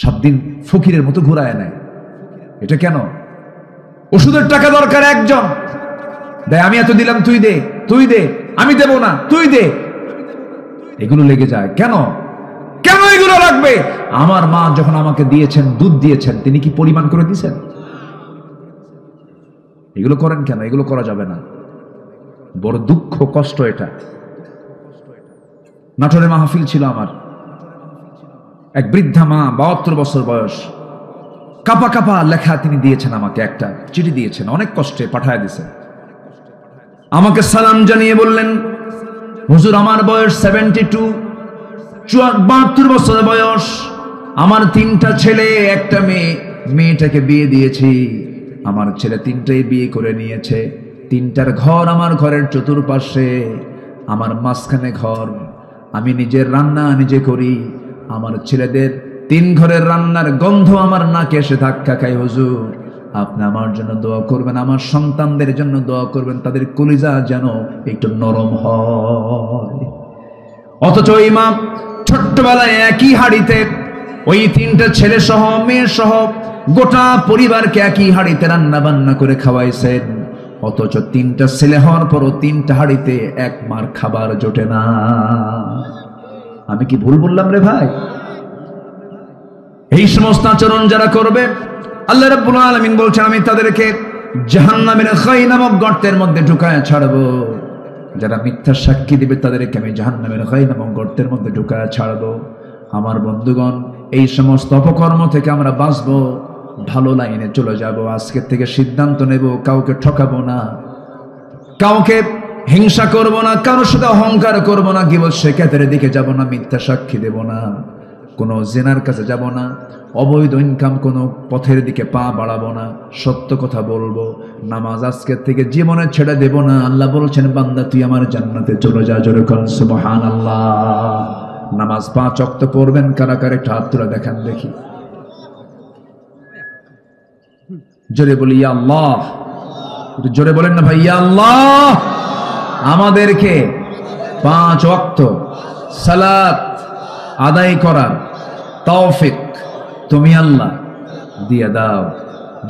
7 দিন ফকিরের মতো ঘুরায় নেয়। এটা কেন? ওষুধের টাকা দরকার একজন দেয়, আমি এত দিলাম, তুই দে, তুই দে, আমি দেব না, তুই দে। এগুলো লেগে যায় কেন? কেন এগুলো লাগবে? আমার মা যখন আমাকে দিয়েছেন, দুধ দিয়েছেন, তিনি কি পরিমাণ করে দিয়েছেন? এগুলো করেন কেন? এগুলো করা যাবে না। বড় দুঃখ, কষ্ট এটা। নাটোরে মাহফিল ছিল আমার, এক বৃদ্ধা মা, 72 বছর বয়স, কাপা কাপা লেখা তিনি দিয়েছেন আমাকে, একটা চিঠি দিয়েছেন, অনেক কষ্টে পাঠায় দিয়েছেন। আমাকে সালাম জানিয়ে বললেন, হুজুর আমার বয়স 72, 72 বছর বয়স, আমার 3টা ছেলে, একটা মেয়ে, মেয়েটাকে বিয়ে দিয়েছি। আমার ছেলে 3টাই বিয়ে করে নিয়েছে। 3টার ঘর আমার ঘরের চতুর্পাশে, আমার মাঝখানে ঘর। আমি নিজের রান্না নিজে করি। আমার ছেলেদের 3 ঘরের রান্নার গন্ধ আমার নাকে এসে ধাক্কা খায়। হুজুর আপনি আমার জন্য দোয়া করবেন, আমার সন্তানদের জন্য দোয়া করবেন, তাদের কলিজা যেন একটু নরম হয়। অথচ ইমাম ছোট্টবেলায় একই হাড়িতে ওই 3টা ছেলে সহ মেয়ে সহ গোটা পরিবারকে একই হাড়িতে রান্না বান্না করে খাওয়াইছেন। অথচ 3টা ছেলে হওয়ার পরও 3টা হাড়িতে এক মার খাবার জোটে না। আমি কি ভুল বললাম রে ভাই? এই সমস্ত আচরণ যারা করবে, আল্লাহ রাব্বুল আলামিন বলছেন আমি তাদেরকে জাহান্নামের খাই নামক গর্তের মধ্যে ঢুকায় ছাড়বো। যারা মিথ্যা সাক্ষী দিবে তাদেরকে আমি জাহান্নামের খাই নামক গর্তের মধ্যে ঢুকায় ছাড়বো। আমার বন্ধুগণ, এই সমস্ত অপকর্ম থেকে আমরা বাঁচবো, ভালো লাইনে চলে যাব। আজকে থেকে সিদ্ধান্ত নেব, কাউকে ঠকাবো না, কাউকে হিংসা করব না, কারোর সাথে অহংকার করব না, গীবত শিকায়তের দিকে যাব না, মিথ্যা সাক্ষী দেব না, কোনো জেনার কাছে যাব না, অবৈধ ইনকাম কোনো পথের দিকে পা বাড়াবো না, সত্য কথা বলবো। নামাজ আজকের থেকে জীবনে ছেড়ে দেব না। আল্লাহ বলছেন, বান্দা তুই আমার জান্নাতে চলে যা। জোরে বলেন সুবহানাল্লাহ। নামাজ 5 ওয়াক্ত পড়বেন কারা কারা? একটা হাত তুলে দেখান দেখি। জোরে বলি ইয়া আল্লাহ। একটু জোরে বলেন না ভাই, ইয়া আল্লাহ। আমাদেরকে 5 ওয়াক্ত সালাত আদায় করার তৌফিক তুমি আল্লাহ দিয়ে দাও।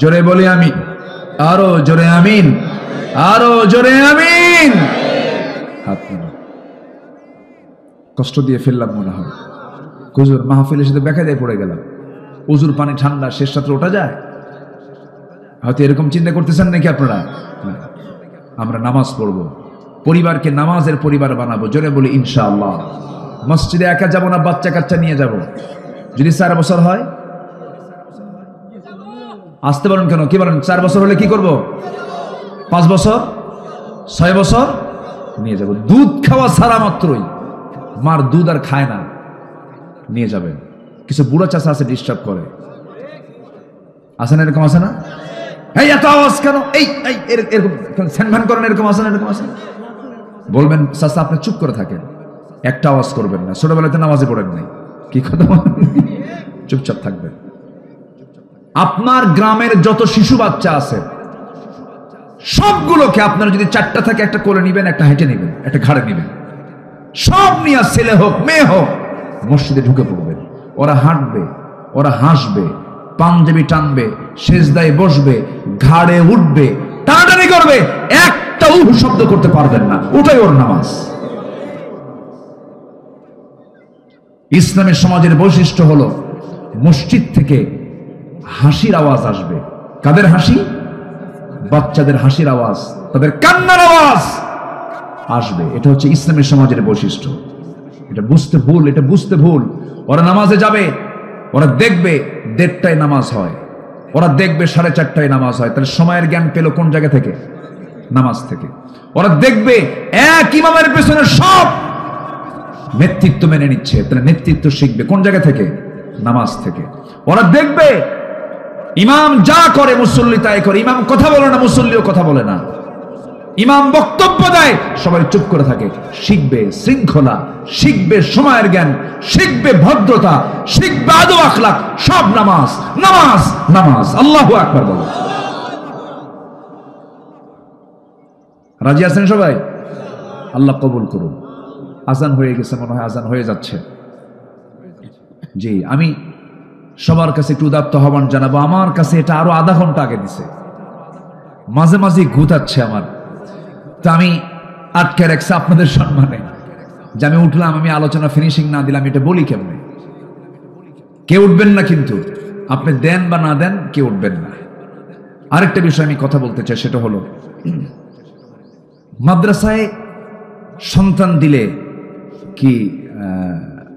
জোরে বলি আমি, আরো জোরে আমিন, আরো জোরে আমিন। হাত কষ্ট দিয়ে ফেললাম মনে হয়। হুজুর মাহফিলের সাথে বেকায়দায় পড়ে গেলাম। উজুর পানি ঠান্ডা, শেষ রাত্রে ওঠা যায়? হয়তো এরকম চিন্তা করতেছেন নাকি আপনারা? আমরা নামাজ পড়বো, পরিবারকে নামাজের পরিবার বানাবো। জোরে বলি ইনশাআল্লাহ। মসজিদে একা যাব না বাচ্চা কাচ্চা নিয়ে যাব? যদি 4 বছর হয়, আসতে পারেন কেন? কি বলেন? 4 বছর হলে কি করব? 5 বছর, 6 বছর নিয়ে যাব। দুধ খাওয়া ছাড়া মাত্রই, মার দুধ আর খায় না, নিয়ে যাবেন। কিছু বুড়া চাচা আছে ডিস্টার্ব করে, আছে না? এরকম আছে না? এই এত আওয়াজ কেন? এই এরকম স্যানভান করেন, এরকম আছে না? এরকম আছে। বলবেন চাচা আপনি চুপ করে থাকেন, একটা আওয়াজ করবেন না, ছোটবেলাতে নামাজে পড়েন নাই, কি কথা বলেন? চুপচাপ থাকবেন। আপনার গ্রামের যত শিশু বাচ্চা আছে সবগুলোকে আপনার যদি 4টা থাকে, একটা কোলে নিবেন, একটা হেঁটে নিবেন, একটা ঘাড়ে নিবেন, সব নিয়ে ছেলে হোক মেয়ে হোক মসজিদে ঢুকে পড়বেন। ওরা হাঁটবে, ওরা হাসবে, পাঞ্জাবি টানবে, সেজদায় বসবে, ঘাড়ে উঠবে, টানাটানি করবে, একটা শব্দ করতে পারবেন না, ওটাই ওর নামাজ। ইসলামের সমাজের বৈশিষ্ট্য হলো মসজিদ থেকে হাসির আওয়াজ আসবে। কাদের হাসি? বাচ্চাদের হাসির আওয়াজ, তাদের কান্নার আওয়াজ আসবে। এটা হচ্ছে ইসলামের সমাজের বৈশিষ্ট্য। এটা বুঝতে ভুল, এটা বুঝতে ভুল। ওরা নামাজে যাবে, ওরা দেখবে 1:30টায় নামাজ হয়, ওরা দেখবে 4:30টায় নামাজ হয়, তাহলে সময়ের জ্ঞান পেল কোন জায়গা থেকে? নামাজ থেকে। ওরা দেখবে এক ইমামের পেছনে সব নেতৃত্ব মেনে নিচ্ছে, তাহলে নেতৃত্ব শিখবে কোন জায়গা থেকে? নামাজ থেকে। ওরা দেখবে ইমাম যা করে মুসল্লি তাই করে, ইমাম কথা বলে না, মুসল্লিও কথা বলে না, ইমাম বক্তব্য দেয় সবাই চুপ করে থাকে, শিখবে শৃঙ্খলা, শিখবে সময়ের জ্ঞান, শিখবে ভদ্রতা, শিখবে আদব আখলাক, সব নামাজ নামাজ নামাজ। আল্লাহু আকবার বলো। রাজি আছেন সবাই? আল্লাহ কবুল করুন। আজান হয়ে গেছে মনে হয়, আজান হয়ে যাচ্ছে। জি, আমি সবার কাছে একটু উদাত্ত আহ্বান জানাবো। আমার কাছে এটা আরো আধা ঘন্টা আগে দিছে, মাঝে মাঝে ঘুতাচ্ছে আমার, তো আমি আটকে রাখছি আপনাদের সম্মানে, যে আমি উঠলাম, আমি আলোচনা ফিনিশিং না দিলাম, এটা বলি কেমনে? কেউ উঠবেন না, কিন্তু আপনি দেন বা না দেন কেউ উঠবেন না। আরেকটা বিষয় আমি কথা বলতে চাই, সেটা হলো মাদ্রাসায় সন্তান দিলে কি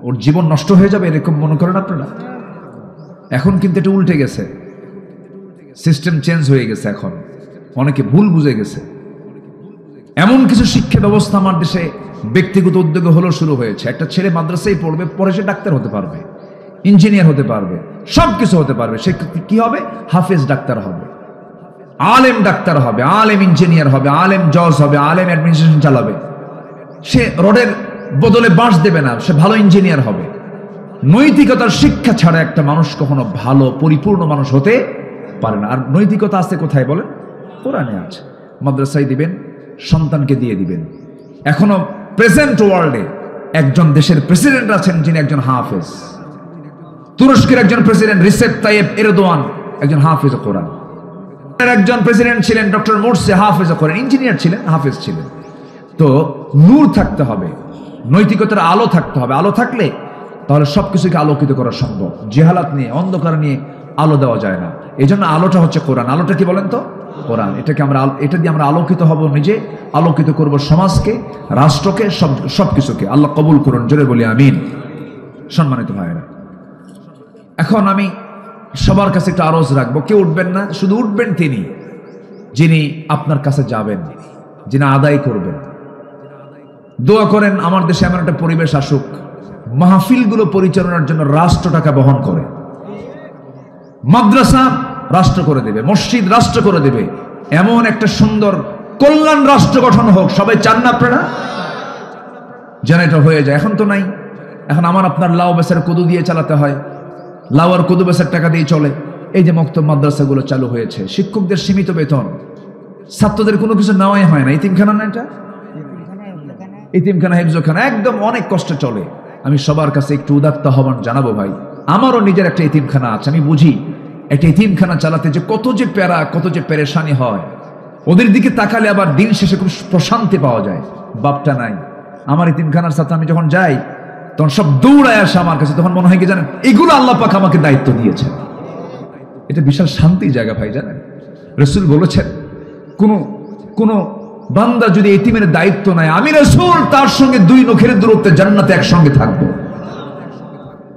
ওর জীবন নষ্ট হয়ে যাবে এরকম মনে করেন আপনারা? এখন কিন্তু এটা উল্টে গেছে, সিস্টেম চেঞ্জ হয়ে গেছে। এখন অনেকে ভুল বুঝে গেছে। এমন কিছু শিক্ষা ব্যবস্থা আমার দেশে ব্যক্তিগত উদ্যোগে হলো শুরু হয়েছে। একটা ছেলে মাদ্রাসায় পড়বে, পরে সে ডাক্তার হতে পারবে, ইঞ্জিনিয়ার হতে পারবে, সবকিছু হতে পারবে। সে কি হবে? হাফেজ ডাক্তার হবে, আলেম ডাক্তার হবে, আলেম ইঞ্জিনিয়ার হবে, আলেম জজ হবে, আলেম অ্যাডমিনিস্ট্রেশন চালাবে। সে রডের বদলে বাঁশ দেবে না, সে ভালো ইঞ্জিনিয়ার হবে। নৈতিকতার শিক্ষা ছাড়া একটা মানুষ কখনো ভালো পরিপূর্ণ মানুষ হতে পারে না। আর নৈতিকতা আছে কোথায় বলেন? কোরআনে আছে। মাদ্রাসায় দিবেন, সন্তানকে দিয়ে দিবেন। এখনো প্রেজেন্ট ওয়ার্ল্ডে একজন দেশের প্রেসিডেন্ট আছেন যিনি একজন হাফেজ। তুরস্কের একজন প্রেসিডেন্ট রিসেপ তাইয়েব এরদোয়ান একজন হাফেজ কোরআন। একজন প্রেসিডেন্ট ছিলেন ডক্টর মোরসি, হাফেজ কোরআন, ইঞ্জিনিয়ার ছিলেন, হাফেজ ছিলেন। তো নূর থাকতে হবে, নৈতিকতার আলো থাকতে হবে। আলো থাকলে তাহলে সবকিছুকে আলোকিত করা সম্ভব। জেহালাত নিয়ে, অন্ধকার নিয়ে আলো দেওয়া যায় না। এই জন্য আলোটা হচ্ছে কোরআন। আলোটা কি বলেন তো? কোরআন। এটা দিয়ে আমরা আলোকিত হব, নিজে আলোকিত করব, সমাজকে, রাষ্ট্রকে, সবকিছুকে। আল্লাহ কবুল করুন, জোরে বলি আমিন। সম্মানিত ভাইয়েরা, এখন আমি সবার কাছে একটা আরজ রাখবো, কেউ উঠবেন না, শুধু উঠবেন তিনি যিনি আপনার কাছে যাবেন, যিনি আদায় করবেন। দোয়া করেন আমার দেশে এমন একটা পরিবেশ আসুক, মাহফিলগুলো পরিচালনার জন্য রাষ্ট্র টাকা বহন করে। মাদ্রাসা রাষ্ট্র করে দেবে, মসজিদ রাষ্ট্র করে দেবে, এমন একটা সুন্দর কল্যাণ রাষ্ট্র গঠন হোক। সবাই চান না আপনারা? যেন এটা হয়ে যায়। এখন তো নাই। এখন আমার আপনার লাউ বেসের কদু দিয়ে চালাতে হয়, লাউ আর কদু বেসের টাকা দিয়ে চলে। এই যে মক্তব মাদ্রাসাগুলো চালু হয়েছে, শিক্ষকদের সীমিত বেতন, ছাত্রদের কোনো কিছু নেওয়াই হয় না। ইতিমখানা না এটা? ইতিমখানা, হেফজখানা, একদম অনেক কষ্টে চলে। আমি সবার কাছে একটু উদাত্ত আহ্বান জানাবো ভাই, আমারও নিজের একটা ইতিমখানা আছে। আমি বুঝি একটা ইতিমখানা চালাতে যে কত যে প্যারা, কত যে পেরেশানি হয়। ওদের দিকে তাকালে আবার দিন শেষে খুব প্রশান্তি পাওয়া যায়। বাপটা নাই। আমার ইতিমখানার সাথে আমি যখন যাই তখন সব দৌড়ায় আসে আমার কাছে। তখন মনে হয় কি জানেন, এগুলো আল্লাহ পাক আমাকে দায়িত্ব দিয়েছেন। এটা বিশাল শান্তির জায়গা ভাই, জানেন? রাসূল বলেছেন কোন বান্দা যদি এতিমের দায়িত্ব নেয়, আমি রাসূল তার সঙ্গে 2 নখের দূরত্বে জান্নাতে একসঙ্গে থাকবো।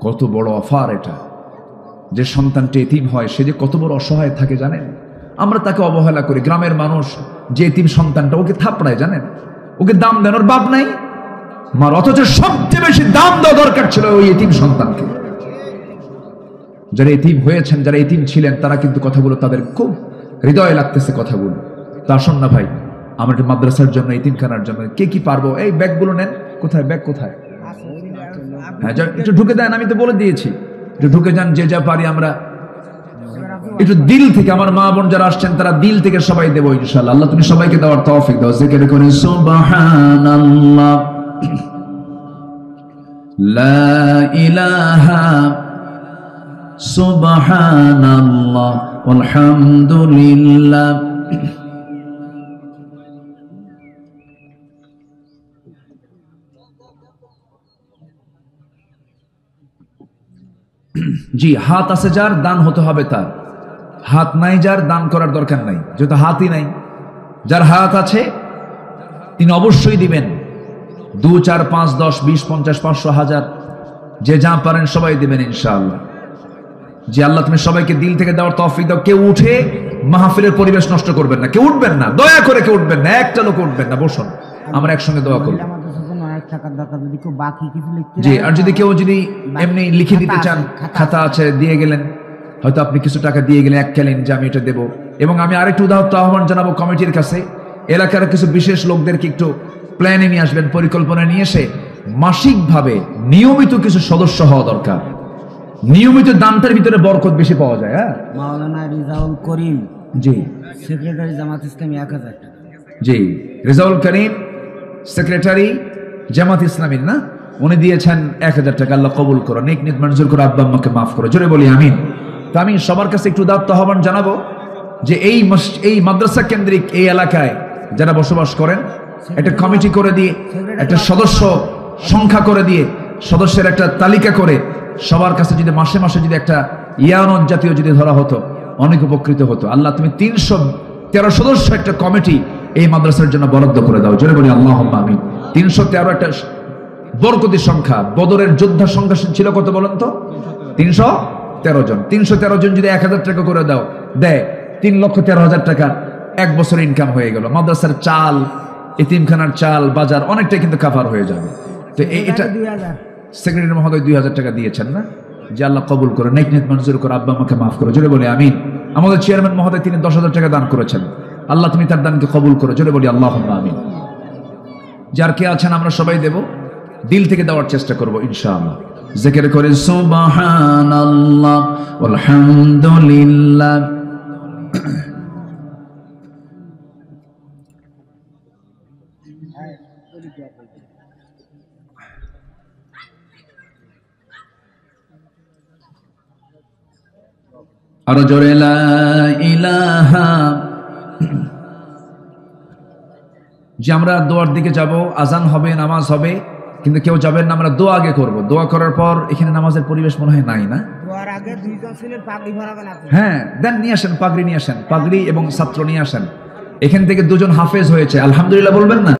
কত বড় অফার এটা! যে সন্তানটি এতিম হয় সে যে কত বড় অসহায় থাকে জানেন? আমরা তাকে অবহেলা করি। গ্রামের মানুষ যে এতিম সন্তানটা, ওকে থাপড়ায়, জানেন? ওকে দাম দেন, ওর বাপ নাই মার, অথচ সবচেয়ে বেশি দাম দেওয়া দরকার ছিল ওই এতিম সন্তানকে। যারা এতিম হয়েছেন, যারা এতিম ছিলেন, তারা কিন্তু কথাগুলো তাদের খুব হৃদয়ে লাগতেছে কথাগুলো। তা আসুন না ভাই, আমরা একটু মাদ্রাসার জন্য, এতিমখানার জন্য কে কি পারবো, এই ব্যাগগুলো নেন। কোথায় ব্যাগ, কোথায়? হ্যাঁ, একটু ঢুকে দেন, আমি তো বলে দিয়েছি, একটু ঢুকে যান, যে যা পারি আমরা একটু দিল থেকে। আমার মা বোন যারা আসছেন তারা দিল থেকে সবাই দেবো ইনশাআল্লাহ। আল্লাহ তুমি সবাইকে দেওয়ার তৌফিক দাও। জিকির করে সুবহানাল্লাহ, লা ইলাহা সুবহানাল্লাহ, আলহামদুলিল্লাহ। জি, হাত আছে যার, দান হতে হবে তার। হাত নাই যার, দান করার দরকার নাই, যেহেতু হাতই নাই। যার হাত আছে তিনি অবশ্যই দিবেন। 2, 4, 5, 10, 20, 50, 500, 1000, যে যা পারেন সবাই দিবেন ইনশাআল্লাহ। যে আল্লাহ তুমি সবাইকে দিল থেকে দেওয়ার তৌফিক দাও। কেউ উঠে মাহফিলের পরিবেশ নষ্ট করবেন না, কেউ উঠবেন না, দয়া করে কেউ উঠবেন না, একটা লোক উঠবেন না, বসুন, আমরা একসঙ্গে দোয়া করব। জি, আর যদি কেউ এমনি লিখে দিতে চান, খাতা আছে, দিয়ে গেলেন, হয়তো আপনি কিছু টাকা দিয়ে গেলেন এককালীন, যে আমি এটা দেবো। এবং আমি আরেকটু আহ্বান জানাবো কমিটির কাছে, এলাকার কিছু বিশেষ লোকদেরকে একটু প্ল্যানে নিয়ে আসবেন, পরিকল্পনা নিয়ে এসে মাসিকভাবে নিয়মিত কিছু সদস্য হওয়া দরকার। নিয়মিত দানটার ভিতরে বরকত বেশি পাওয়া যায়। হ্যাঁ, মাওলানা রিজাউল করিম, জি, সেক্রেটারি জামাত ইসলামী 1000 টাকা। জি, রিজাউল করিম সেক্রেটারি জামাত ইসলামীর, না, উনি দিয়েছেন 1000 টাকা। আল্লাহ কবুল করো, নেক নিত মঞ্জুর করো, আব্বা আম্মাকে মাফ করো, জোরে বলি আমিন। তো আমি সবার কাছে একটু দায়িত্ব আহ্বান জানাবো যে এই মাদ্রাসা কেন্দ্রিক এই এলাকায় যারা বসবাস করেন, একটা কমিটি করে দিয়ে, একটা সদস্য সংখ্যা করে দিয়ে, সদস্যের একটা তালিকা করে সবার কাছে যদি মাসে মাসে যদি একটা ইয়ানত জাতীয় যদি ধরা হতো, অনেক উপকৃত হতো। আল্লাহ তুমি 313 সদস্য একটা কমিটি এই মাদ্রাসার জন্য বরাদ্দ করে দাও, জোরে বলি আল্লাহুম্মা আমিন। 313 একটা বরকতি সংখ্যা। বদরের যোদ্ধার সংখ্যা ছিল কত বলেন তো? 313 জন। 313 জন যদি 1000 টাকা করে দেয়, 3,13,000 টাকা এক বছর ইনকাম হয়ে গেল। মাদ্রাসার চাল, এতিমখানার চাল, বাজার অনেকটাই কিন্তু কাভার হয়ে যাবে। তো এটা সেক্রেটারি মহোদয় 2000 টাকা দিয়েছেন, না? যে আল্লাহ কবুল করে, নেক নিত মঞ্জুর করে, আব্বা আমাকে মাফ করো, জোরে বলি আমিন। আমাদের চেয়ারম্যান মহোদয় তিনি 10,000 টাকা দান করেছেন, আল্লাহ তুমি তার দানকে কবুল করো, জোরে বলি আল্লাহুম্মা আমিন। যার কে আছেন আমরা সবাই দেব, দিল থেকে দেওয়ার চেষ্টা করব ইনশাআল্লাহ। জিকির করে সুবহানাল্লাহ, আলহামদুলিল্লাহ। আরো জোরে লা ইলাহা। যে আমরা দোয়ার দিকে যাব, আজান হবে, নামাজ হবে, কিন্তু কেউ যাবেন না, আমরা দোয়া আগে করব। দোয়া করার পর এখানে নামাজের পরিবেশ মনে হয় নাই, না? দোয়ার আগে 2 জন ছিলেন, পাগড়ি ভরাবেন আপনি। হ্যাঁ, দেন, নিয়ে আসেন, পাগড়ি নিয়ে আসেন, পাগড়ি এবং ছাত্র নিয়ে আসেন। এখান থেকে 2 জন হাফেজ হয়েছে, আলহামদুলিল্লাহ বলবেন না?